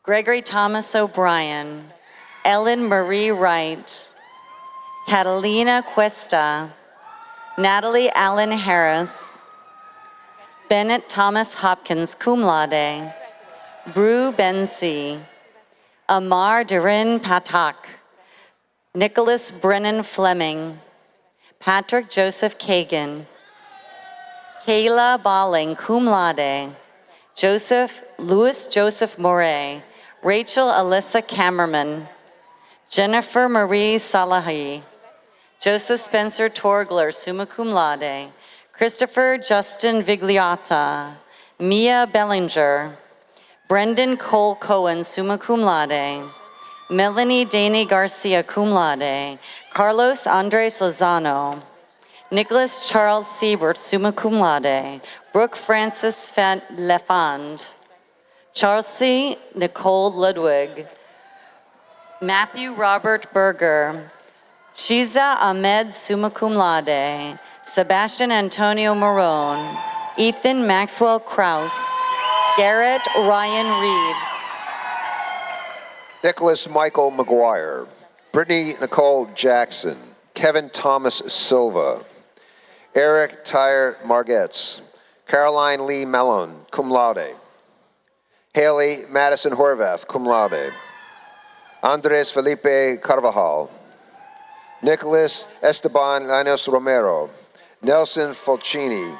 Gregory Thomas O'Brien, Ellen Marie Wright, Catalina Cuesta, Natalie Allen Harris, Bennett Thomas Hopkins, cum laude, Brew Bensi, Amar Darin Patak, Nicholas Brennan Fleming, Patrick Joseph Kagan, Kayla Balling, cum laude, Louis Joseph Moray, Rachel Alyssa Kammerman, Jennifer Marie Salahi, Joseph Spencer Torgler, summa cum laude, Christopher Justin Vigliata, Mia Bellinger, Brendan Cole Cohen, summa cum laude, Melanie Daney Garcia, cum laude, Carlos Andres Lozano, Nicholas Charles Siebert, summa cum laude, Brooke Francis Lefand, Chelsea Nicole Ludwig, Matthew Robert Berger, Shiza Ahmed, summa cum laude, Sebastian Antonio Marone, Ethan Maxwell Kraus, Garrett Ryan Reeves, Nicholas Michael McGuire, Brittany Nicole Jackson, Kevin Thomas Silva, Eric Tyre Margetts, Caroline Lee Mellon, cum laude, Haley Madison Horvath, cum laude, Andres Felipe Carvajal, Nicholas Esteban Lanos Romero, Nelson Fulcini,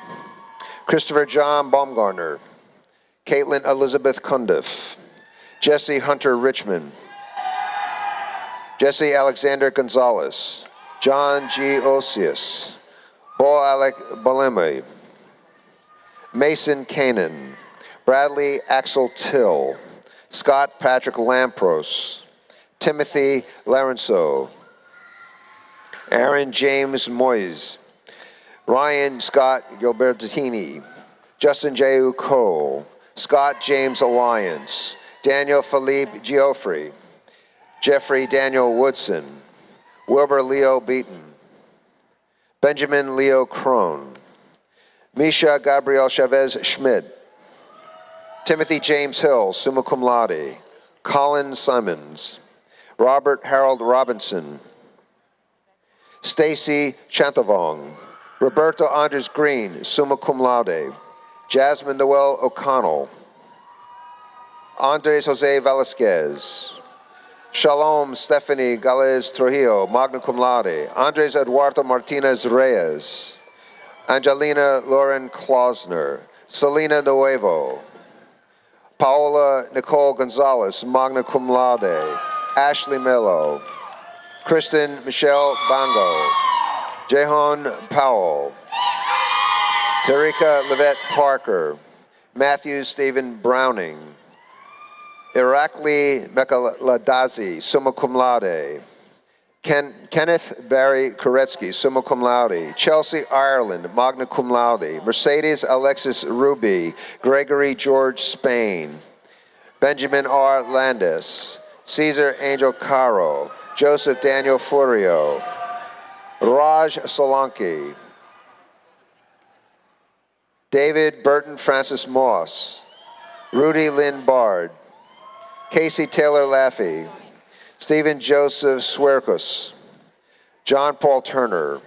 Christopher John Baumgartner, Caitlin Elizabeth Cundiff, Jesse Hunter Richmond, Jesse Alexander Gonzalez, John G. Osius, Bo Alec Balemi, Mason Kanan, Bradley Axel Till, Scott Patrick Lampros, Timothy Larenso, Aaron James Moyes, Ryan Scott Gilbertini, Justin J. Cole, Scott James Alliance, Daniel Philippe Geoffrey, Jeffrey Daniel Woodson, Wilbur Leo Beaton, Benjamin Leo Crone, Misha Gabriel Chavez Schmidt, Timothy James Hill, summa cum laude, Colin Simons, Robert Harold Robinson, Stacy Chantavong, Roberto Andres Green, summa cum laude, Jasmine Noel O'Connell, Andres Jose Velasquez, Shalom Stephanie Galez Trujillo, magna cum laude, Andres Eduardo Martinez Reyes, Angelina Lauren Klausner, Selena Nuevo, Paola Nicole Gonzalez, magna cum laude, Ashley Mello, Kristen Michelle Bango, Jehan Powell, Tarika Levette Parker, Matthew Stephen Browning, Irakli Mekaladasi, summa cum laude, Kenneth Barry Koretsky, summa cum laude, Chelsea Ireland, magna cum laude, Mercedes Alexis Ruby, Gregory George Spain, Benjamin R. Landis, Caesar Angel Caro, Joseph Daniel Furio, Raj Solanki, David Burton Francis Moss, Rudy Lynn Bard, Casey Taylor Laffey, Stephen Joseph Swerkus, John Paul Turner,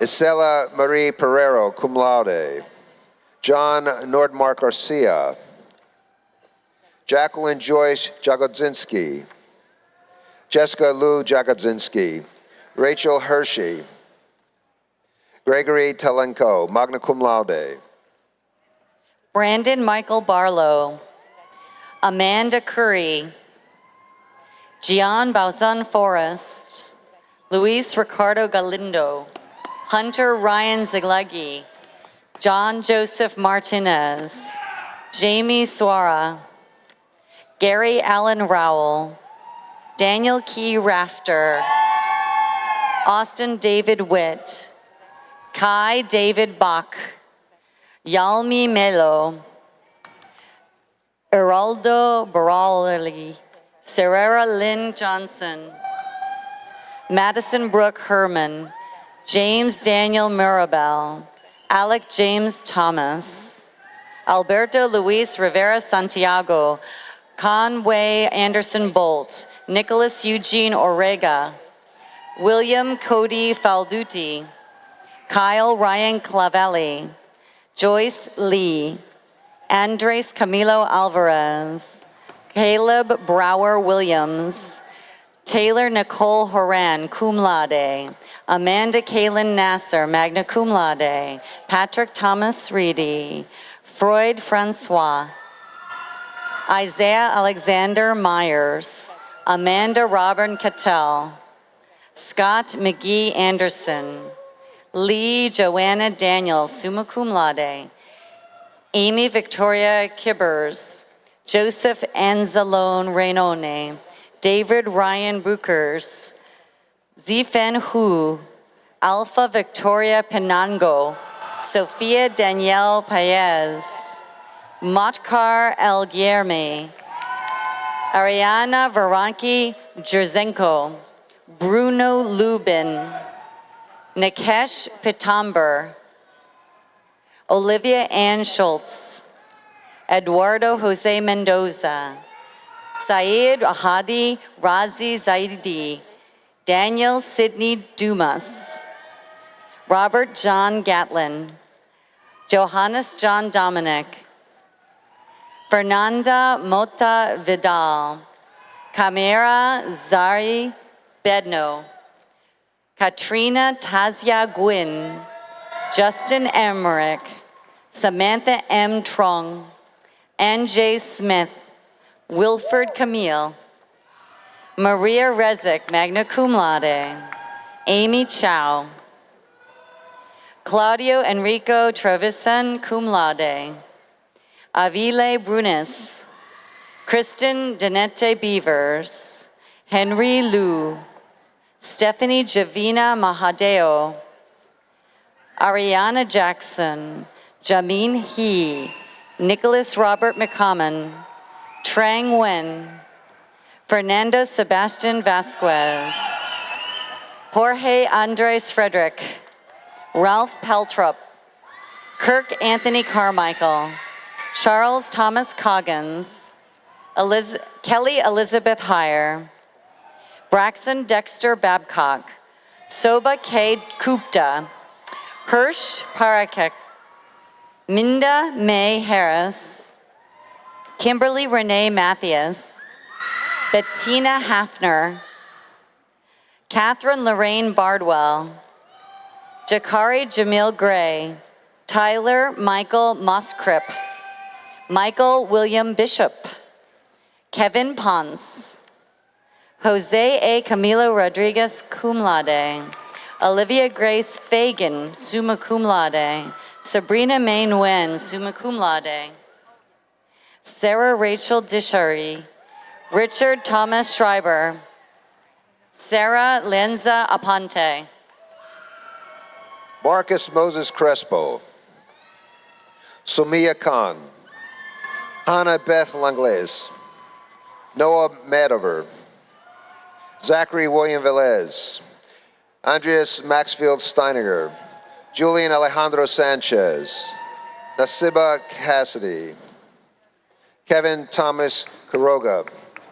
Isela Marie Pereiro, cum laude, John Nordmark Garcia, Jacqueline Joyce Jagodzinski, Jessica Lou Jagodzinski, Rachel Hershey, Gregory Talenko, magna cum laude, Brandon Michael Barlow, Amanda Curry, Gian Bauzon Forrest, Luis Ricardo Galindo, Hunter Ryan Ziglegui, John Joseph Martinez, Jamie Suara, Gary Allen Rowell, Daniel Key Rafter, Austin David Witt, Kai David Bach, Yalmi Melo, Eraldo Barali, Serera Lynn Johnson, Madison Brooke Herman, James Daniel Mirabel, Alec James Thomas, Alberto Luis Rivera Santiago, Conway Anderson Bolt, Nicholas Eugene Orega, William Cody Falduti, Kyle Ryan Clavelli, Joyce Lee, Andres Camilo Alvarez, Caleb Brower Williams, Taylor Nicole Horan, cum laude, Amanda Kaylin Nasser, magna cum laude, Patrick Thomas Reedy, Freud Francois, Isaiah Alexander Myers, Amanda Robin Cattell, Scott McGee Anderson, Lee Joanna Daniels, summa cum laude, Amy Victoria Kibbers, Joseph Anzalone Rainone, David Ryan Brookers, Zifen Hu, Alpha Victoria Penango, Sophia Danielle Paez, Motkar El Guillerme, Ariana Varanki Jerzenko, Bruno Lubin, Nikesh Pitamber, Olivia Ann Schultz, Eduardo Jose Mendoza, Saeed Ahadi Razi Zaidi, Daniel Sidney Dumas, Robert John Gatlin, Johannes John Dominic, Fernanda Mota Vidal, Camera Zari Bedno, Katrina Tazia Gwynn, Justin Emmerich, Samantha M. Trong, N.J. Smith, Wilford Camille, Maria Rezick, magna cum laude, Amy Chow, Claudio Enrico Trevisan, cum laude, Avile Brunis, Kristen Danette Beavers, Henry Liu, Stephanie Javina Mahadeo, Ariana Jackson, Jamin He, Nicholas Robert McCommon, Trang Nguyen, Fernando Sebastian Vasquez, Jorge Andres Frederick, Ralph Peltrup, Kirk Anthony Carmichael, Charles Thomas Coggins, Kelly Elizabeth Heyer, Braxton Dexter Babcock, Soba K. Gupta, Hirsch Parakek, Minda May Harris, Kimberly Renee Mathias, Bettina Hafner, Catherine Lorraine Bardwell, Jakari Jamil Gray, Tyler Michael Moskrip, Michael William Bishop, Kevin Ponce, Jose A. Camilo Rodriguez, cum laude, Olivia Grace Fagan, summa cum laude, Sabrina May Nguyen, summa cum laude, Sarah Rachel Dishari, Richard Thomas Schreiber, Sarah Lenza Aponte, Marcus Moses Crespo, Sumia Khan, Hannah Beth Langlaise, Noah Madover, Zachary William Velez, Andreas Maxfield Steininger, Julian Alejandro Sanchez, Nasiba Cassidy, Kevin Thomas Quiroga,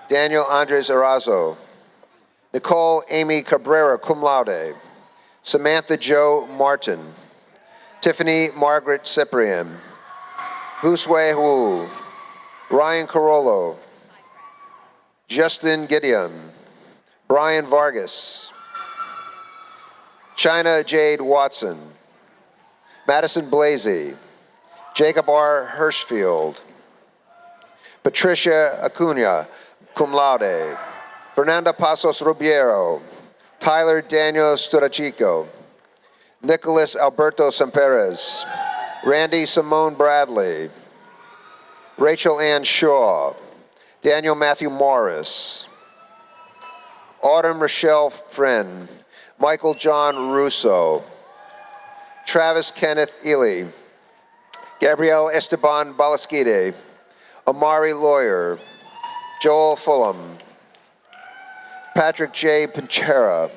Daniel Andres Arazo, Nicole Amy Cabrera, cum laude, Samantha Jo Martin, Tiffany Margaret Cyprian, Huswei Wu, Ryan Carollo, Justin Gideon, Brian Vargas, China Jade Watson, Madison Blasey, Jacob R. Hirschfield, Patricia Acuna, cum laude, Fernanda Pasos Rubiero, Tyler Daniel Sturachico, Nicholas Alberto Semperez, Randy Simone Bradley, Rachel Ann Shaw, Daniel Matthew Morris, Autumn Rochelle Friend, Michael John Russo, Travis Kenneth Ely, Gabrielle Esteban Balasquide, Amari Lawyer, Joel Fulham, Patrick J. Pinchera,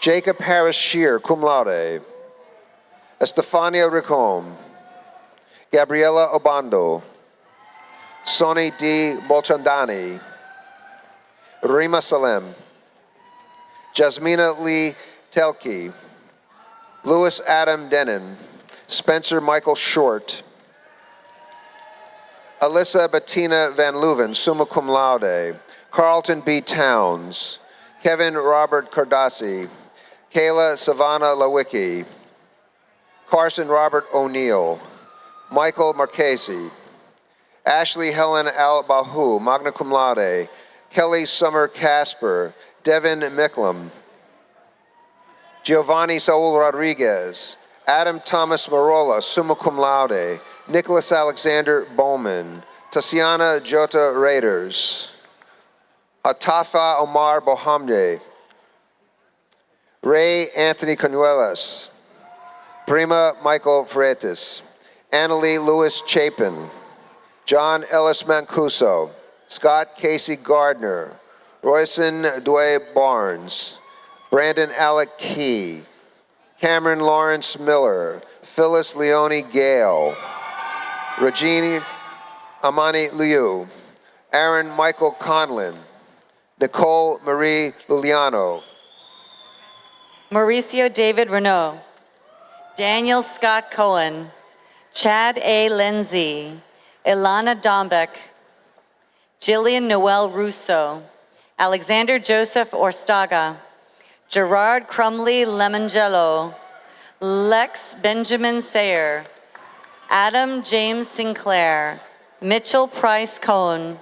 Jacob Harris Shear, cum laude, Estefania Ricom, Gabriela Obando, Sonny D. Bolchandani, Rima Salem, Jasmina Lee Telke, Louis Adam Denon, Spencer Michael Short, Alyssa Bettina Van Leuven, summa cum laude, Carlton B. Towns, Kevin Robert Cardassi, Kayla Savannah Lewicki, Carson Robert O'Neill, Michael Marchesi, Ashley Helen Al-Bahu, magna cum laude, Kelly Summer Casper, Devin Micklem, Giovanni Saul Rodriguez, Adam Thomas Marola, summa cum laude, Nicholas Alexander Bowman, Tatiana Jota Raiders, Atafa Omar Bohamde, Ray Anthony Canuelas, Prima Michael Freitas, Annalie Lewis Chapin, John Ellis Mancuso, Scott Casey Gardner, Royson Dway Barnes, Brandon Alec Key, Cameron Lawrence Miller, Phyllis Leone Gale, Regine Amani Liu, Aaron Michael Conlin, Nicole Marie Luliano, Mauricio David Renault, Daniel Scott Cohen, Chad A. Lindsay, Ilana Dombeck, Jillian Noel Russo, Alexander Joseph Orstaga, Gerard Crumley Lemongello, Lex Benjamin Sayer, Adam James Sinclair, Mitchell Price Cohn,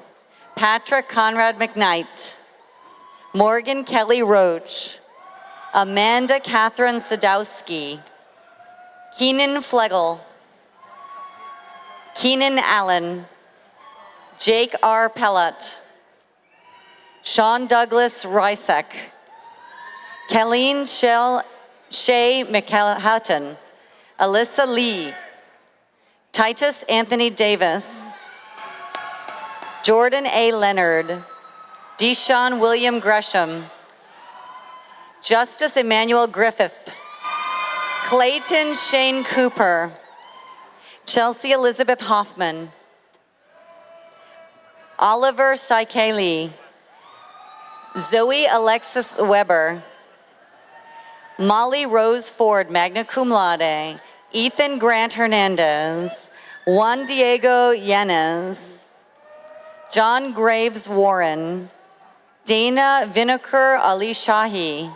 Patrick Conrad McKnight, Morgan Kelly Roach, Amanda Catherine Sadowski, Keenan Flegel, Keenan Allen, Jake R. Pellett, Sean Douglas Rysek, Kelleen Shea McHatton, Alyssa Lee, Titus Anthony Davis, Jordan A. Leonard, Deshaun William Gresham, Justice Emmanuel Griffith, Clayton Shane Cooper, Chelsea Elizabeth Hoffman, Oliver Saikeli, Zoe Alexis Weber, Molly Rose Ford, magna cum laude, Ethan Grant Hernandez, Juan Diego Yanez, John Graves Warren, Dana Vinokur Ali Shahi,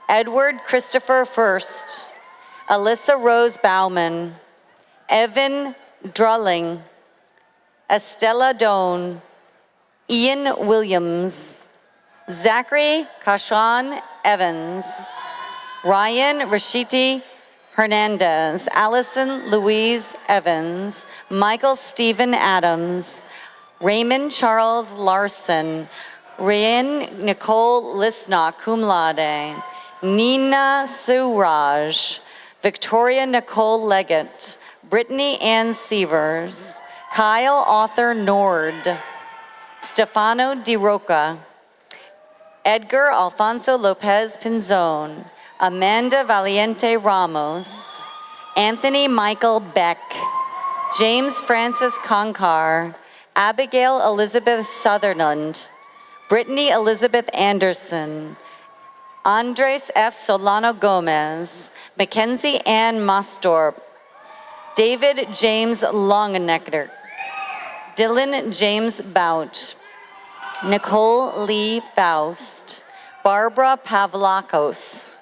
Edward Christopher First, Alyssa Rose Bauman, Evan Drulling, Estella Doan, Ian Williams, Zachary Kashan Evans, Ryan Rashiti Hernandez, Allison Louise Evans, Michael Stephen Adams, Raymond Charles Larson, Ryan Nicole Lisnock, cum laude, Nina Suraj, Victoria Nicole Leggett, Brittany Ann Sievers, Kyle Arthur Nord, Stefano Di Roca, Edgar Alfonso Lopez Pinzon, Amanda Valiente Ramos, Anthony Michael Beck, James Francis Conkar, Abigail Elizabeth Sutherland, Brittany Elizabeth Anderson, Andres F. Solano Gomez, Mackenzie Ann Mostorp, David James Longenecker, Dylan James Bout, Nicole Lee Faust, Barbara Pavlakos,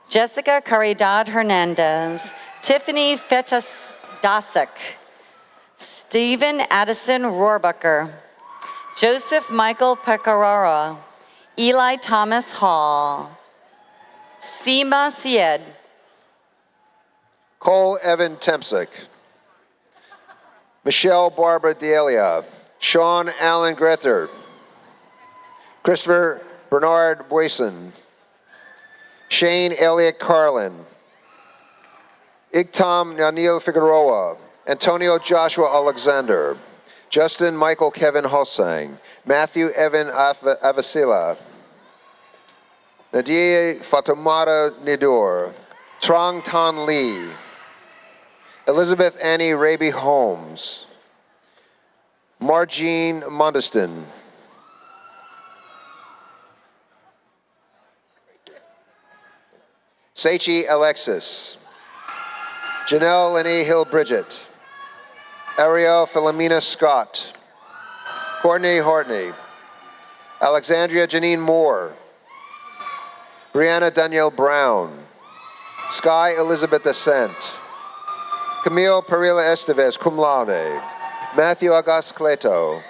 Jessica Caridad Hernandez, Tiffany Fetas Dasek, Stephen Addison Rohrbacher, Joseph Michael Pecoraro, Eli Thomas Hall, Seema Syed, Cole Evan Temsick, Michelle Barbara Delia, Sean Allen Grether, Christopher Bernard Boyson, Shane Elliott Carlin, Igtam Nanil Figueroa, Antonio Joshua Alexander, Justin Michael Kevin Hosang, Matthew Evan Avasila, Nadia Fatumata Nidur, Trong Tan Lee, Elizabeth Annie Raby Holmes, Margene Mondeston, Seichi Alexis, Janelle Lene Hill Bridget, Ariel Philomena Scott, Courtney Hortney, Alexandria Janine Moore, Brianna Danielle Brown, Sky Elizabeth Ascent, Camille Perilla Estevez, cum laude, Matthew August Cleto,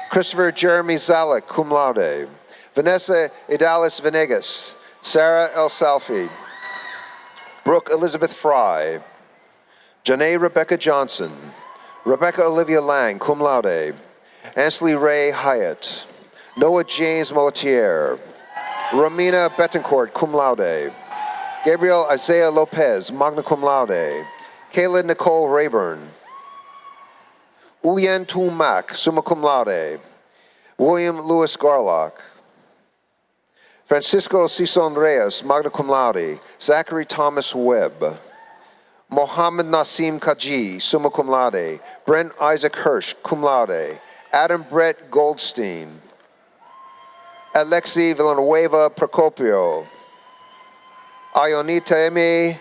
Christopher Jeremy Zalek, cum laude, Vanessa Idalis Venegas, Sarah El Salfi, Brooke Elizabeth Fry, Janae Rebecca Johnson, Rebecca Olivia Lang, cum laude, Ansley Ray Hyatt, Noah James Moletier, Romina Betancourt, cum laude, Gabriel Isaiah Lopez, magna cum laude, Kayla Nicole Rayburn, Uyen Tu Mac, summa cum laude, William Lewis Garlock, Francisco Cison Reyes, magna cum laude, Zachary Thomas Webb, Mohammed Nasim Kaji, summa cum laude, Brent Isaac Hirsch, cum laude, Adam Brett Goldstein, Alexi Villanueva Procopio, Ionita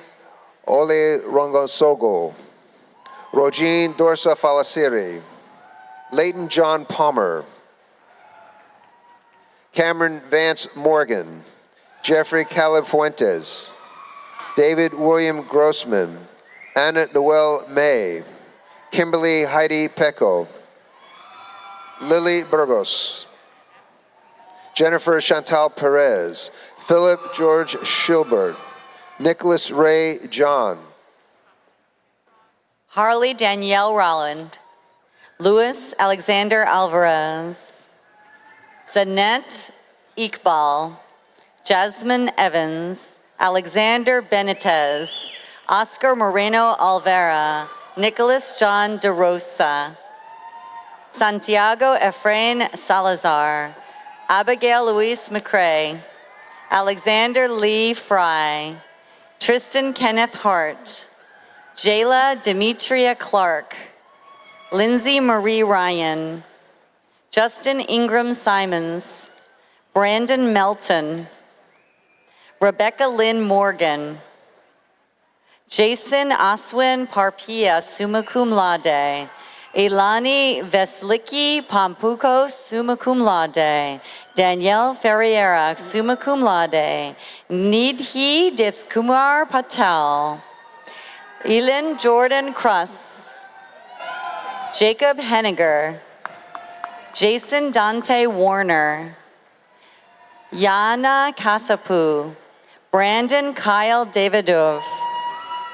Ole Rongosogo, Rogine Dorsa Falasiri, Leighton John Palmer, Cameron Vance Morgan, Jeffrey Caleb Fuentes, David William Grossman, Anna Noel May, Kimberly Heidi Pecco, Lily Burgos, Jennifer Chantal Perez, Philip George Schilbert, Nicholas Ray John, Harley Danielle Rolland, Luis Alexander Alvarez, Zanette Iqbal, Jasmine Evans, Alexander Benitez, Oscar Moreno Alvera, Nicholas John DeRosa, Santiago Efrain Salazar, Abigail Louise McCrae, Alexander Lee Fry, Tristan Kenneth Hart, Jayla Demetria Clark, Lindsay Marie Ryan, Justin Ingram Simons, Brandon Melton, Rebecca Lynn Morgan, Jason Aswin Parpia, summa cum laude, Elani Veslicki Pampuco, summa cum laude, Danielle Ferreira, summa cum laude, Nidhi Dipskumar Patel, Elin Jordan Kruss, Jacob Henniger, Jason Dante Warner, Yana Kasapu, Brandon Kyle Davidov,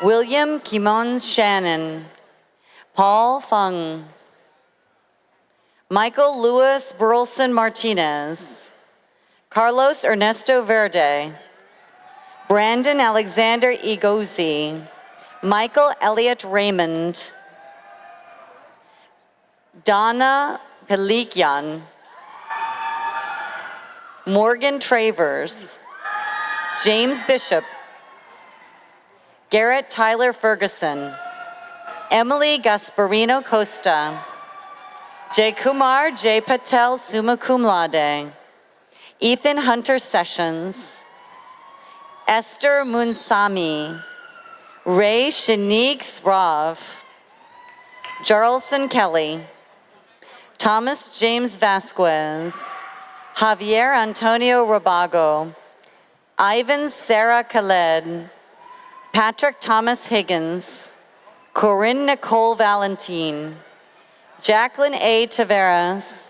William Kimon Shannon, Paul Fung, Michael Louis Burleson Martinez, Carlos Ernesto Verde, Brandon Alexander Igozi, Michael Elliott Raymond, Donna Pelikyan, Morgan Travers, James Bishop, Garrett Tyler Ferguson, Emily Gasparino Costa, Jay Kumar J. Patel, summa cum laude, Ethan Hunter Sessions, Esther Munsami, Ray Shanique Srav, Jarlson Kelly, Thomas James Vasquez, Javier Antonio Rabago, Ivan Sarah Khaled, Patrick Thomas Higgins, Corinne Nicole Valentine, Jacqueline A. Taveras,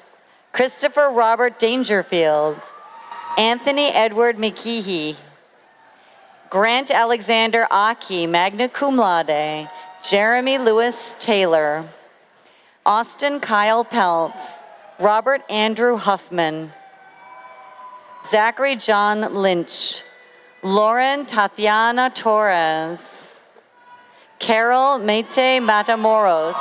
Christopher Robert Dangerfield, Anthony Edward McKeehee, Grant Alexander Aki, magna cum laude, Jeremy Lewis Taylor, Austin Kyle Pelt, Robert Andrew Huffman, Zachary John Lynch, Lauren Tatiana Torres, Carol Mete Matamoros,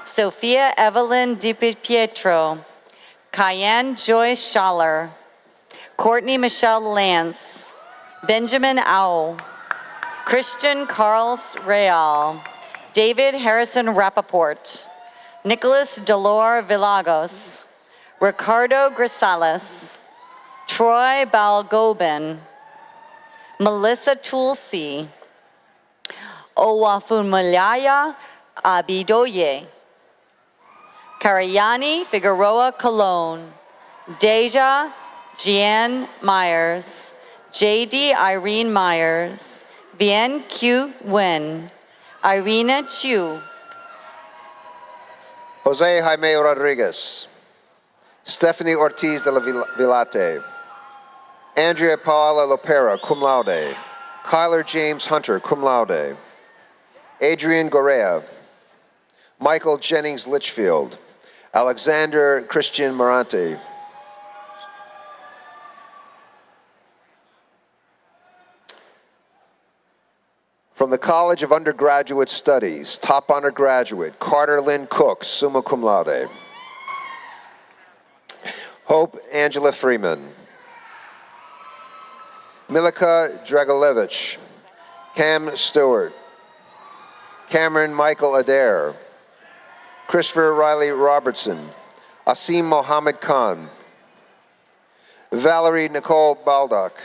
Sophia Evelyn DiPietro, Cayenne Joyce Schaller, Courtney Michelle Lance, Benjamin Au, Christian Carls Real, David Harrison Rappaport, Nicholas Delor Villagos, Ricardo Grisales, Troy Balgobin, Melissa Tulsi, Owafunmalaya Abidoye, Karayani Figueroa Colon, Deja Jeanne Myers, J.D. Irene Myers, Vien Q. Wen, Irina Chu, Jose Jaime Rodriguez, Stephanie Ortiz de la Villate, Andrea Paola Lopera, cum laude, Kyler James Hunter, cum laude, Adrian Gorea, Michael Jennings Litchfield, Alexander Christian Morante, from the College of Undergraduate Studies, top honor graduate, Carter Lynn Cook, summa cum laude, Hope Angela Freeman, Milika Dragolevich, Cam Stewart, Cameron Michael Adair, Christopher Riley Robertson, Asim Mohammed Khan, Valerie Nicole Baldock,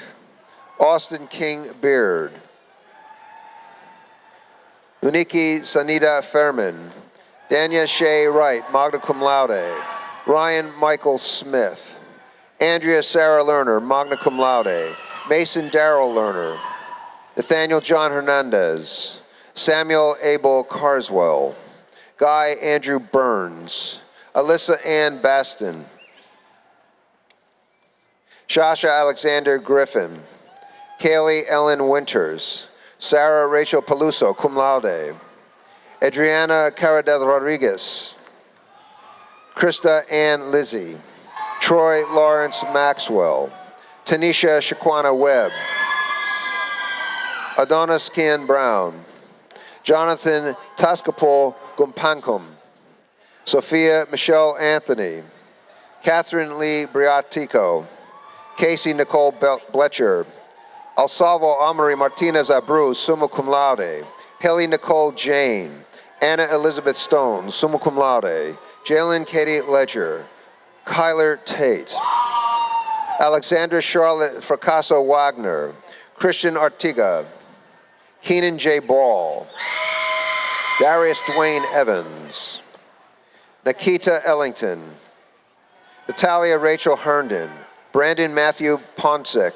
Austin King Beard, Uniki Sanita Fairman, Dania Shea Wright, magna cum laude, Ryan Michael Smith, Andrea Sarah Lerner, magna cum laude, Mason Darrell Lerner, Nathaniel John Hernandez, Samuel Abel Carswell, Guy Andrew Burns, Alyssa Ann Baston, Shasha Alexander Griffin, Kaylee Ellen Winters, Sarah Rachel Peluso, cum laude, Adriana Caradel Rodriguez, Krista Ann Lizzie, Troy Lawrence Maxwell, Tanisha Shaquana Webb, Adonis Kian Brown, Jonathan Tascapol Gumpankum, Sophia Michelle Anthony, Catherine Lee Briatico, Casey Nicole Bletcher, Alsalvo Amari Martinez Abreu, summa cum laude, Haley Nicole Jane, Anna Elizabeth Stone, summa cum laude, Jalen Katie Ledger, Kyler Tate, Alexandra Charlotte Fracasso Wagner, Christian Artiga, Keenan J. Ball, Darius Dwayne Evans, Nikita Ellington, Natalia Rachel Herndon, Brandon Matthew Ponsick,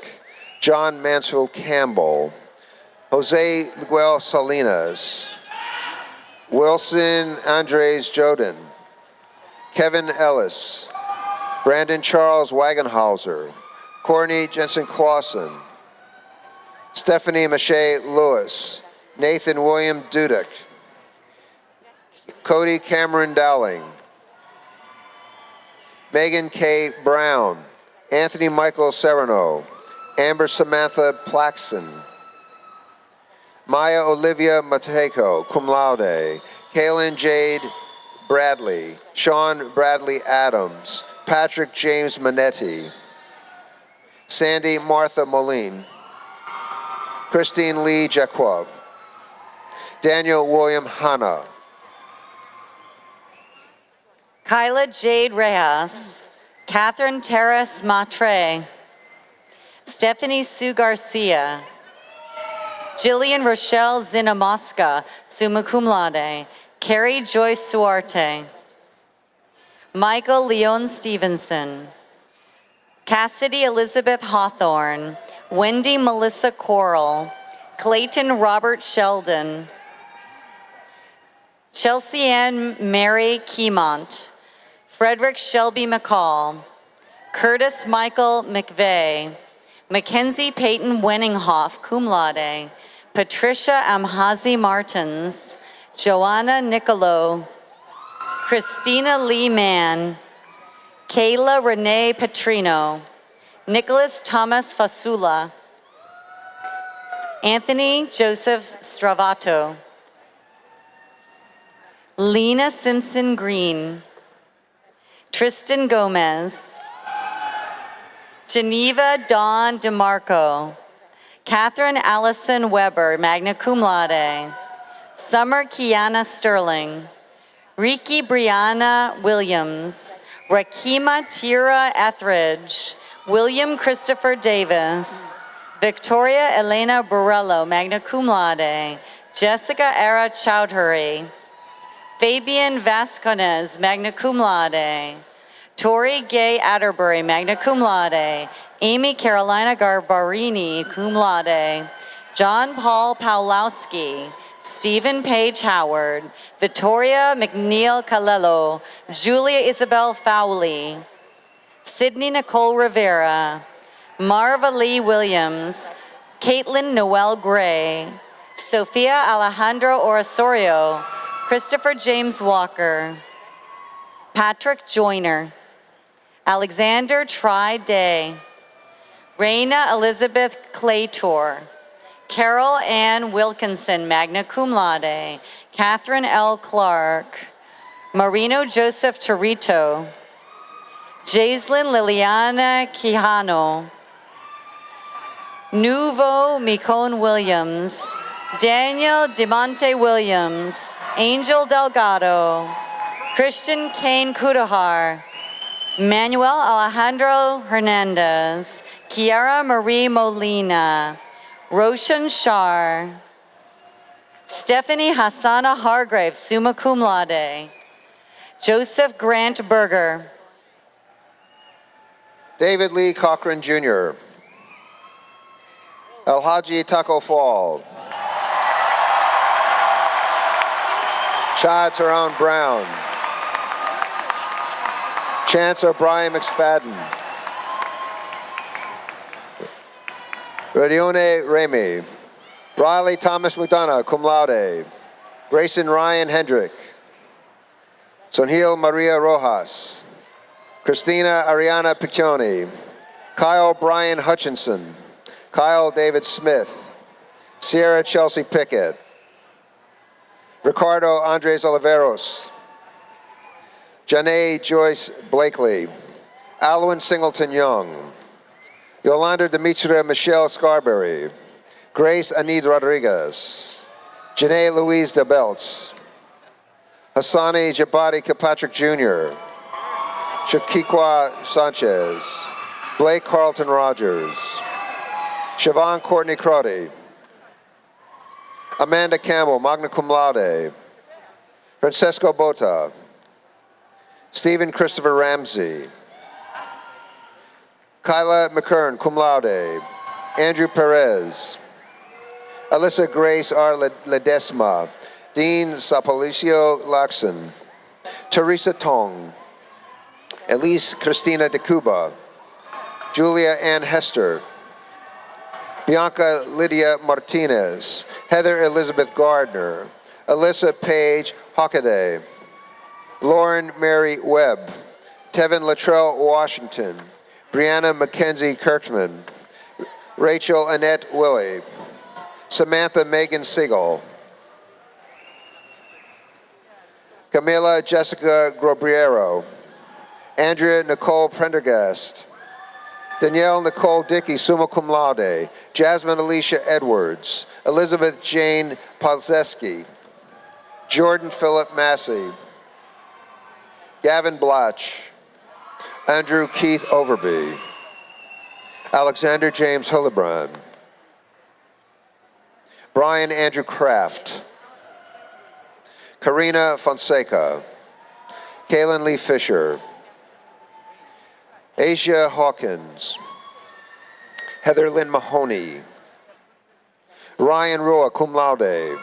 John Mansfield Campbell, Jose Miguel Salinas, Wilson Andres Joden, Kevin Ellis, Brandon Charles Wagenhauser, Courtney Jensen Clausen, Stephanie Mache Lewis, Nathan William Dudek, Cody Cameron Dowling, Megan K. Brown, Anthony Michael Serrano, Amber Samantha Plaxton, Maya Olivia Matejo, cum laude, Kaylin Jade Bradley, Sean Bradley Adams, Patrick James Manetti, Sandy Martha Moline, Christine Lee Jacob, Daniel William Hanna, Kyla Jade Reyes, Catherine Terrace Matre, Stephanie Sue Garcia, Jillian Rochelle Zinamosca, summa cum laude, Carrie Joyce Suarte, Michael Leon Stevenson, Cassidy Elizabeth Hawthorne, Wendy Melissa Coral, Clayton Robert Sheldon, Chelsea Ann Mary Keymont, Frederick Shelby McCall, Curtis Michael McVeigh, Mackenzie Peyton Wenninghoff, cum laude, Patricia Amhazi Martins, Joanna Nicolo, Christina Lee Mann, Kayla Renee Petrino, Nicholas Thomas Fasula, Anthony Joseph Stravato, Lena Simpson Green, Tristan Gomez, Geneva Dawn DeMarco, Catherine Allison Weber, magna cum laude, Summer Kiana Sterling, Riki Brianna Williams, Rakima Tira Etheridge, William Christopher Davis, Victoria Elena Borello, magna cum laude, Jessica Era Chowdhury, Fabian Vasconez, magna cum laude, Tori Gay Atterbury, magna cum laude, Amy Carolina Garbarini, cum laude, John Paul Pawlowski, Stephen Page Howard, Victoria McNeil Calello, Julia Isabel Fowley, Sydney Nicole Rivera, Marva Lee Williams, Caitlin Noel Gray, Sophia Alejandro Orasorio, Christopher James Walker, Patrick Joyner, Alexander Tri Day, Raina Elizabeth Claytor, Carol Ann Wilkinson, magna cum laude, Catherine L. Clark, Marino Joseph Torito, Jaislyn Liliana Quijano, Nuvo Micon Williams, Daniel DeMonte Williams, Angel Delgado, Christian Kane Kudahar, Manuel Alejandro Hernandez, Kiara Marie Molina, Roshan Shar, Stephanie Hassana Hargrave, summa cum laude, Joseph Grant Berger, David Lee Cochran Jr., Alhaji Taco Fall. Shah Tyrone Brown. Chance O'Brien McSpadden. Radione Ramey. Riley Thomas McDonough, cum laude. Grayson Ryan Hendrick. Sonhil Maria Rojas. Christina Ariana Piccioni. Kyle Brian Hutchinson. Kyle David Smith. Sierra Chelsea Pickett. Ricardo Andres Oliveros. Janae Joyce Blakely. Alwyn Singleton Young. Yolanda Demetria Michelle Scarberry. Grace Anid Rodriguez. Janae Louise DeBelts. Hassani Jabari Kilpatrick Jr. Shaqiqua Sanchez. Blake Carlton Rogers. Siobhan Courtney Crotty. Amanda Campbell, magna cum laude. Francesco Bota. Stephen Christopher Ramsey. Kyla McKern, cum laude. Andrew Perez. Alyssa Grace R. Ledesma. Dean Sapolicio Laxon. Teresa Tong. Elise Christina de Cuba. Julia Ann Hester. Bianca Lydia Martinez. Heather Elizabeth Gardner. Alyssa Paige Hockaday. Lauren Mary Webb. Tevin Latrell Washington. Brianna Mackenzie Kirkman. Rachel Annette Willie. Samantha Megan Siegel. Camila Jessica Grobriero. Andrea Nicole Prendergast. Danielle Nicole Dickey, summa cum laude. Jasmine Alicia Edwards. Elizabeth Jane Palzeski. Jordan Philip Massey. Gavin Blatch. Andrew Keith Overby. Alexander James Hillebrand. Brian Andrew Kraft. Karina Fonseca. Kaylin Lee Fisher. Asia Hawkins. Heather Lynn Mahoney. Ryan Rua, cum laude.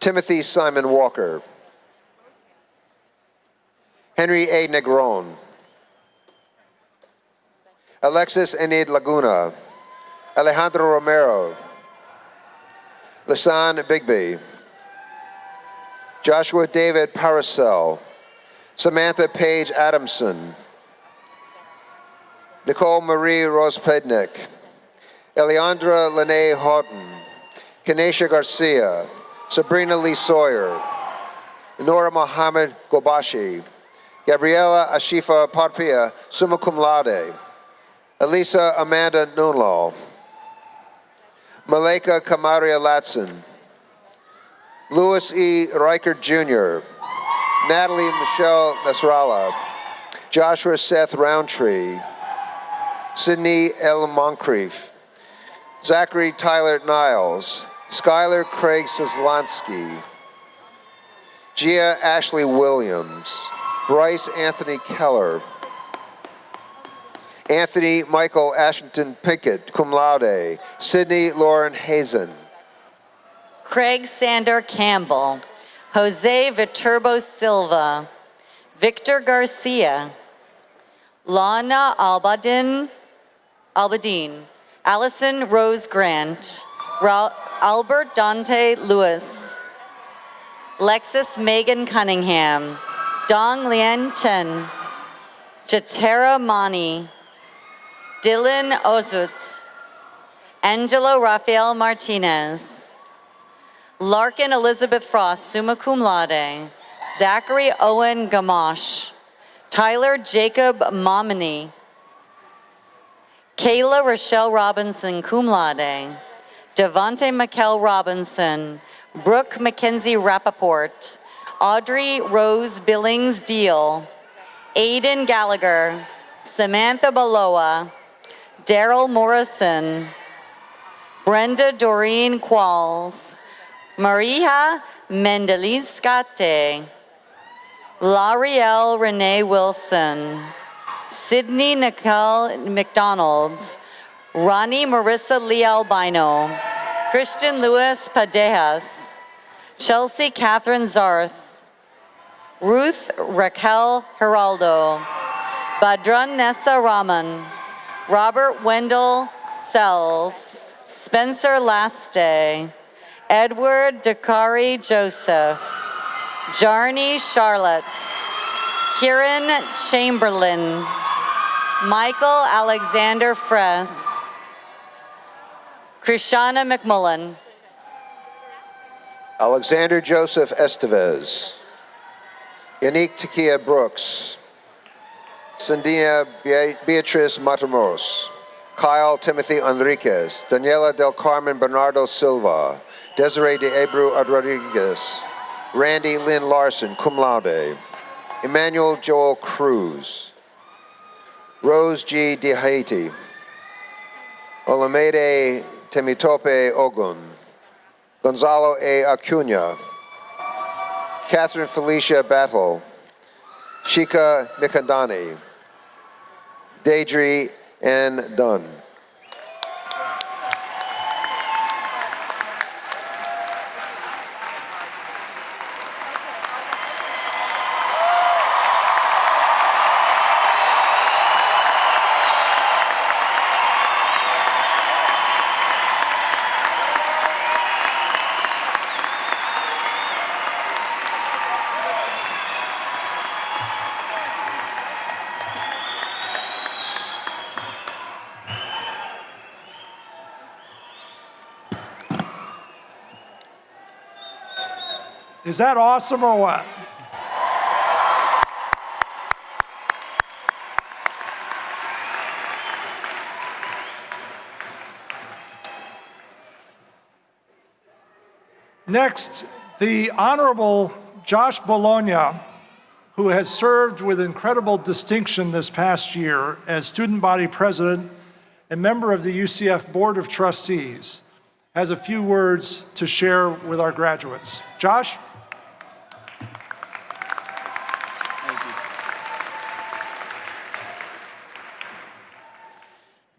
Timothy Simon Walker. Henry A. Negron. Alexis Enid Laguna. Alejandro Romero. Lisanne Bigby. Joshua David Paracel. Samantha Paige Adamson. Nicole Marie Rospednik. Eliandra Lene Houghton. Kanesha Garcia. Sabrina Lee Sawyer. Nora Mohammed Gobashi. Gabriela Ashifa Parpia, summa cum laude. Elisa Amanda Nunlal. Maleka Kamaria Latson. Louis E. Reichert Jr. Natalie Michelle Nasrallah. Joshua Seth Roundtree. Sydney L. Moncrief. Zachary Tyler Niles. Skylar Craig Sislansky. Gia Ashley Williams. Bryce Anthony Keller. Anthony Michael Ashington Pinkett, cum laude. Sydney Lauren Hazen. Craig Sander Campbell. Jose Viterbo Silva. Victor Garcia. Lana Albadine. Allison Rose Grant. Albert Dante Lewis. Lexus Megan Cunningham. Dong Lian Chen. Jatera Mani. Dylan Ozut. Angelo Rafael Martinez. Larkin Elizabeth Frost, summa cum laude. Zachary Owen Gamache. Tyler Jacob Momini. Kayla Rochelle Robinson, cum laude. Devontae Mikkel Robinson. Brooke Mackenzie Rappaport. Audrey Rose Billings Deal. Aiden Gallagher. Samantha Baloa. Daryl Morrison. Brenda Doreen Qualls. Maria Mendeliz-Scate. L'Ariel Renee Wilson. Sydney Nicole McDonald. Ronnie Marissa Lee Albino, Christian Luis Padejas, Chelsea Catherine Zarth, Ruth Raquel Geraldo, Badrun Nessa Raman, Robert Wendell Sells, Spencer Laste, Edward Dakari Joseph, Jarni Charlotte, Kieran Chamberlain, Michael Alexander Fress, Krishana McMullen, Alexander Joseph Estevez, Yannick Takia Brooks, Sandina Beatriz Matamos, Kyle Timothy Enriquez, Daniela del Carmen Bernardo Silva, Desiree de Abreu Rodriguez, Randy Lynn Larson, cum laude, Emmanuel Joel Cruz, Rose G. De Haiti, Olamide Temitope Ogun, Gonzalo A. Acuna, Catherine Felicia Battle, Shika Mikandani, Deidre N. Dunn. Is that awesome or what? Next, the Honorable Josh Bologna, who has served with incredible distinction this past year as student body president and member of the UCF Board of Trustees, has a few words to share with our graduates. Josh?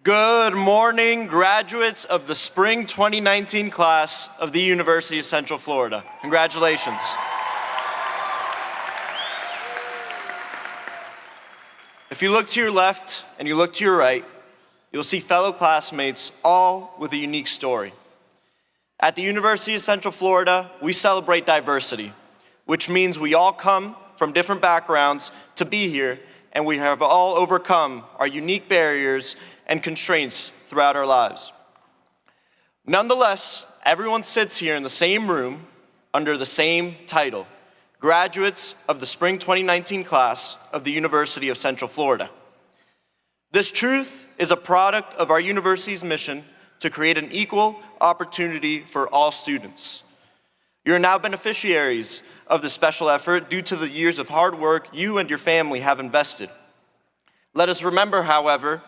Good morning, graduates of the Spring 2019 class of the University of Central Florida. Congratulations. If you look to your left and you look to your right, you'll see fellow classmates, all with a unique story. At the University of Central Florida, we celebrate diversity, which means we all come from different backgrounds to be here, and we have all overcome our unique barriers and constraints throughout our lives. Nonetheless, everyone sits here in the same room under the same title, graduates of the Spring 2019 class of the University of Central Florida. This truth is a product of our university's mission to create an equal opportunity for all students. You are now beneficiaries of this special effort due to the years of hard work you and your family have invested. Let us remember, however,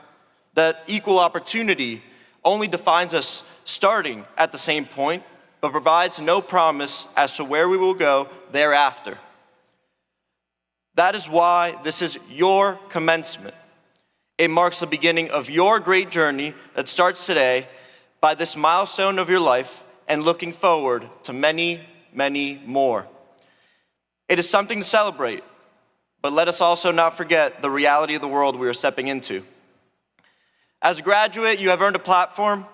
that equal opportunity only defines us starting at the same point, but provides no promise as to where we will go thereafter. That is why this is your commencement. It marks the beginning of your great journey that starts today by this milestone of your life and looking forward to many, many more. It is something to celebrate, but let us also not forget the reality of the world we are stepping into. As a graduate, you have earned a platform.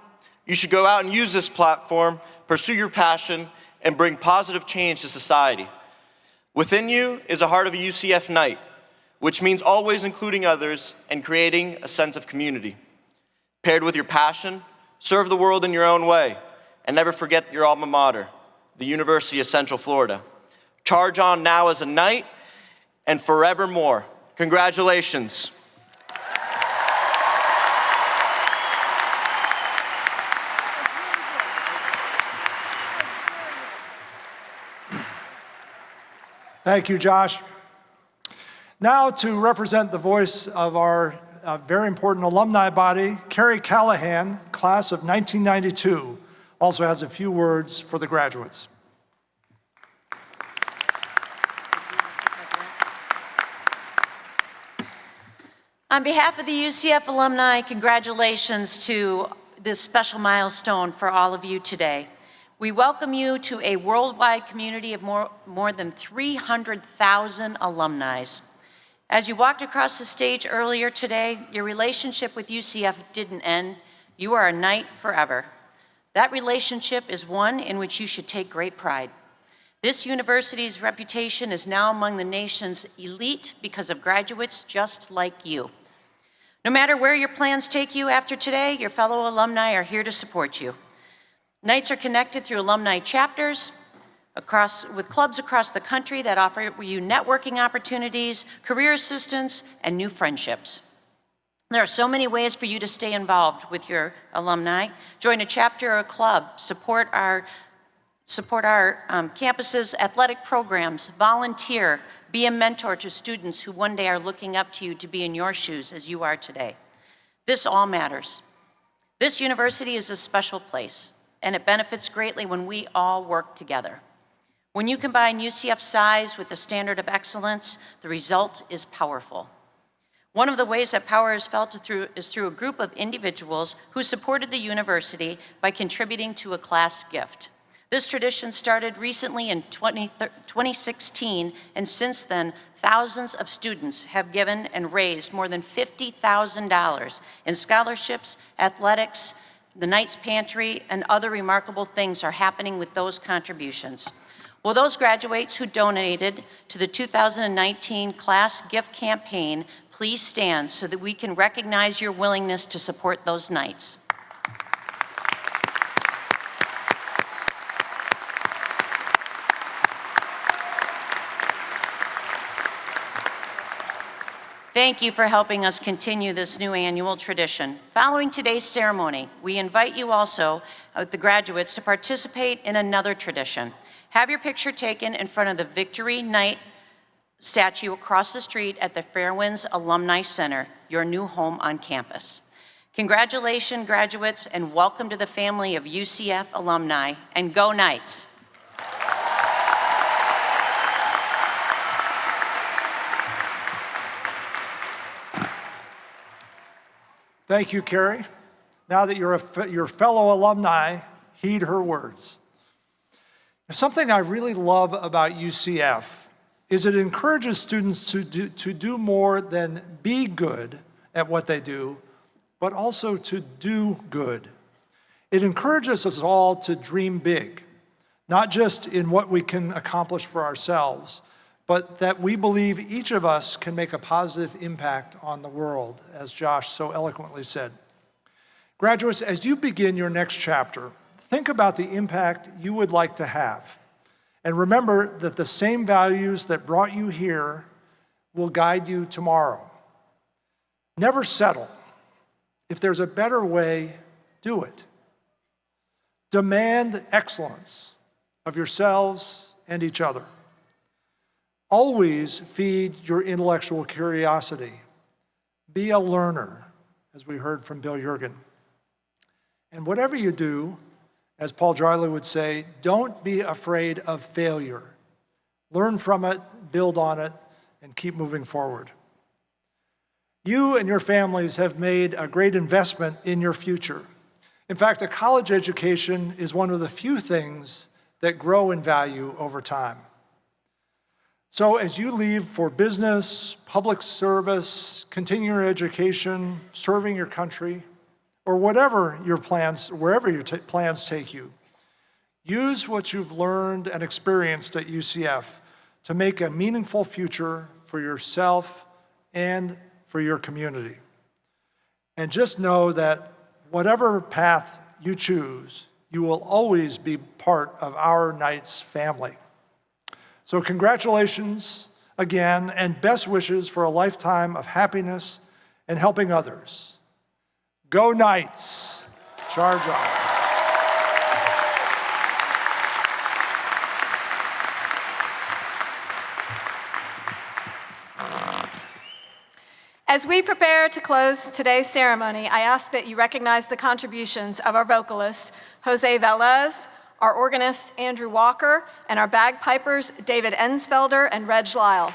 You should go out and use this platform, pursue your passion, and bring positive change to society. Within you is a heart of a UCF Knight, which means always including others and creating a sense of community. Paired with your passion, serve the world in your own way, and never forget your alma mater, the University of Central Florida. Charge on now as a Knight and forevermore. Congratulations. Thank you, Josh. Now to represent the voice of our very important alumni body, Carrie Callahan, class of 1992, also has a few words for the graduates. On behalf of the UCF alumni, congratulations to this special milestone for all of you today. We welcome you to a worldwide community of more than 300,000 alumni. As you walked across the stage earlier today, your relationship with UCF didn't end. You are a Knight forever. That relationship is one in which you should take great pride. This university's reputation is now among the nation's elite because of graduates just like you. No matter where your plans take you after today, your fellow alumni are here to support you. Knights are connected through alumni chapters with clubs across the country that offer you networking opportunities, career assistance, and new friendships. There are so many ways for you to stay involved with your alumni. Join a chapter or a club, support our campus's athletic programs, volunteer, be a mentor to students who one day are looking up to you to be in your shoes as you are today. This all matters. This university is a special place, and it benefits greatly when we all work together. When you combine UCF's size with the standard of excellence, the result is powerful. One of the ways that power is felt is through a group of individuals who supported the university by contributing to a class gift. This tradition started recently in 2016, and since then, thousands of students have given and raised more than $50,000 in scholarships, athletics, the Knights Pantry, and other remarkable things are happening with those contributions. Will those graduates who donated to the 2019 class gift campaign please stand so that we can recognize your willingness to support those Knights? Thank you for helping us continue this new annual tradition. Following today's ceremony, we invite you also, the graduates, to participate in another tradition. Have your picture taken in front of the Victory Knight statue across the street at the Fairwinds Alumni Center, your new home on campus. Congratulations, graduates, and welcome to the family of UCF alumni, and go Knights! Thank you, Carrie. Now that you're your fellow alumni, heed her words. Something I really love about UCF is it encourages students to do more than be good at what they do, but also to do good. It encourages us all to dream big, not just in what we can accomplish for ourselves, but that we believe each of us can make a positive impact on the world, as Josh so eloquently said. Graduates, as you begin your next chapter, think about the impact you would like to have. And remember that the same values that brought you here will guide you tomorrow. Never settle. If there's a better way, do it. Demand excellence of yourselves and each other. Always feed your intellectual curiosity. Be a learner, as we heard from Bill Jurgen. And whatever you do, as Paul Jarley would say, don't be afraid of failure. Learn from it, build on it, and keep moving forward. You and your families have made a great investment in your future. In fact, a college education is one of the few things that grow in value over time. So as you leave for business, public service, continuing your education, serving your country, or whatever your plans, wherever your plans take you, use what you've learned and experienced at UCF to make a meaningful future for yourself and for your community. And just know that whatever path you choose, you will always be part of our Knights family. So congratulations again, and best wishes for a lifetime of happiness and helping others. Go Knights! Charge on. As we prepare to close today's ceremony, I ask that you recognize the contributions of our vocalist, Jose Velez, our organist, Andrew Walker, and our bagpipers, David Ensfelder and Reg Lyle.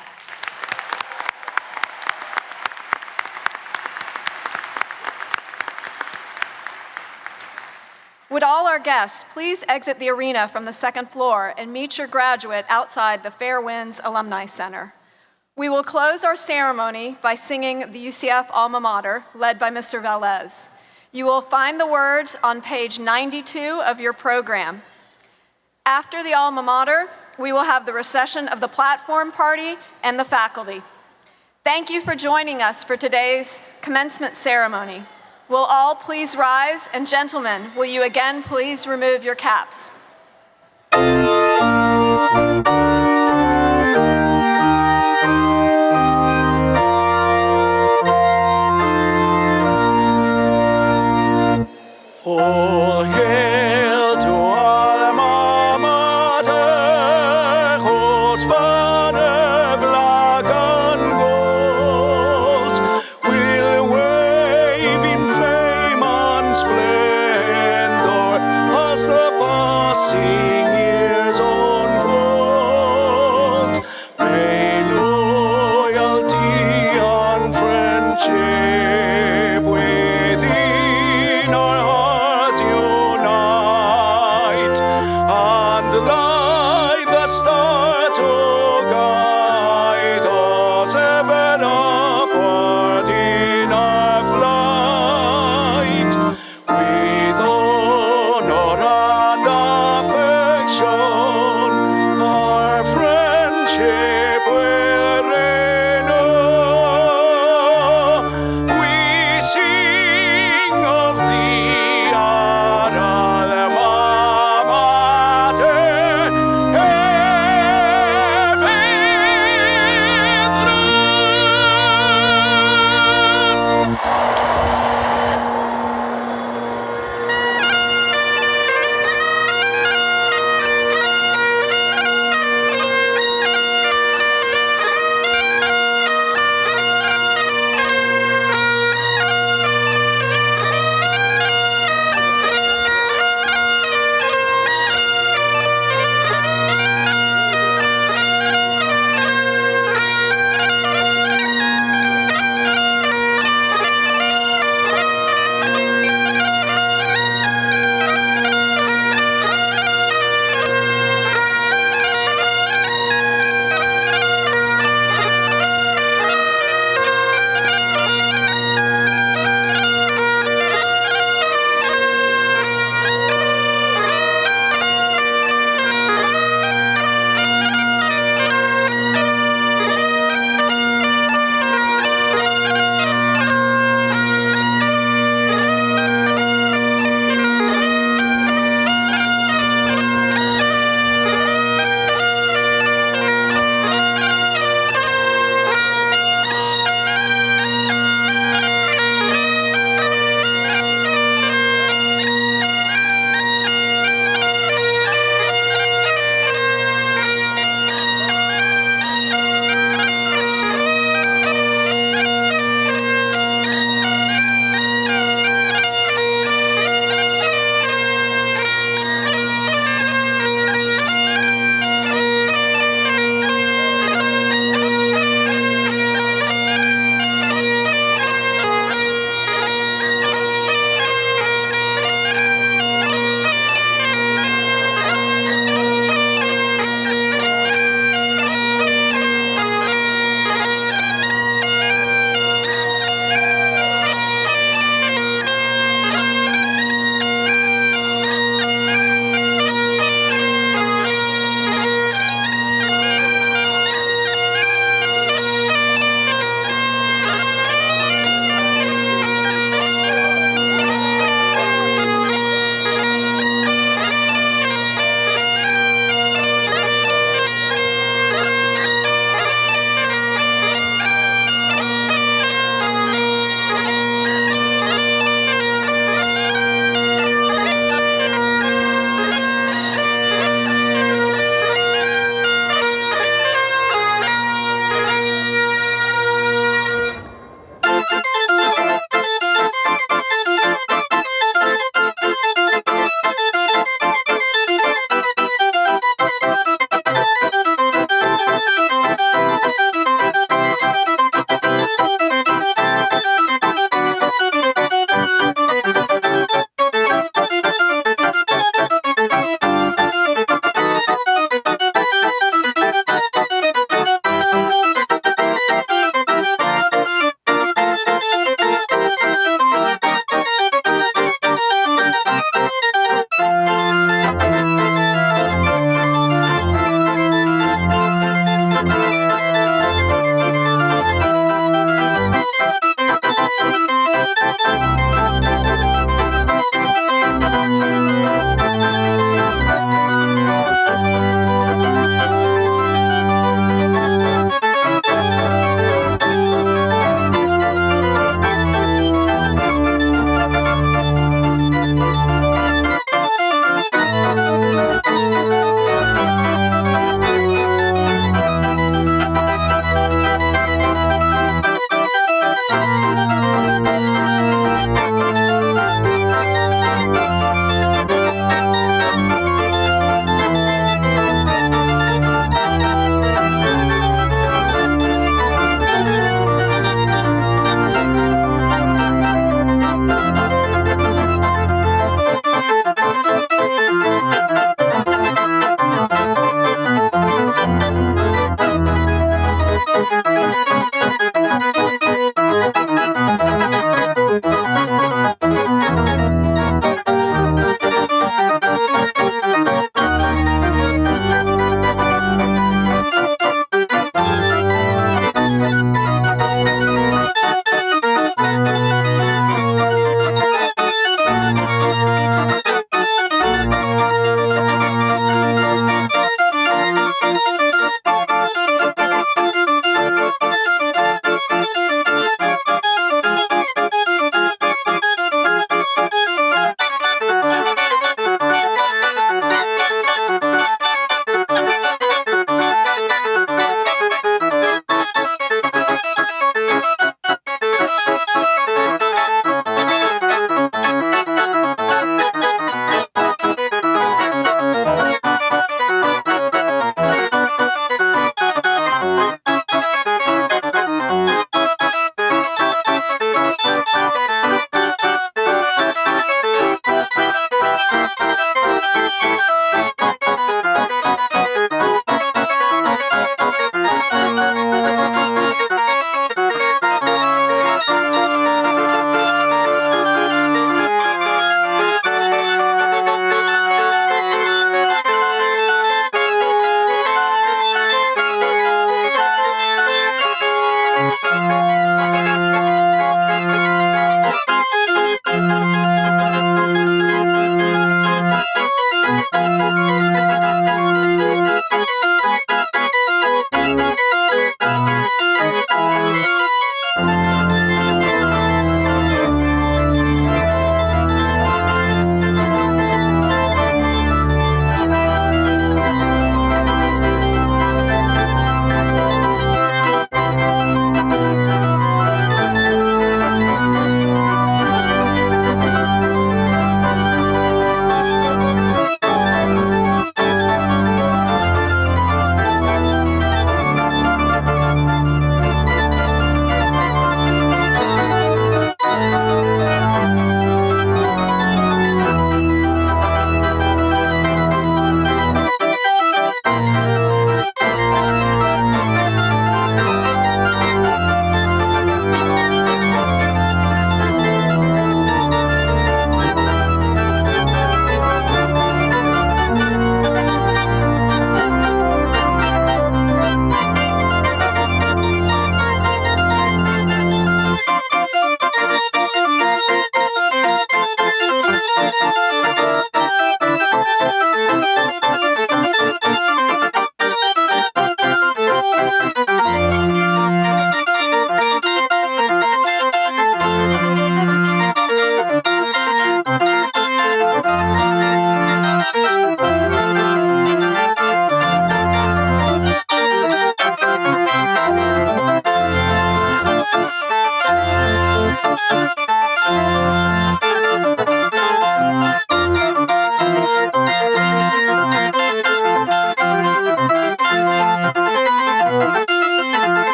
Would all our guests please exit the arena from the second floor and meet your graduate outside the Fair Winds Alumni Center. We will close our ceremony by singing the UCF Alma Mater, led by Mr. Velez. You will find the words on page 92 of your program. After the Alma Mater, we will have the recession of the platform party and the faculty. Thank you for joining us for today's commencement ceremony. Will all please rise, and gentlemen, will you again please remove your caps? All hail to Alma Mater, whose banner black and gold will wave in flame and splendor as the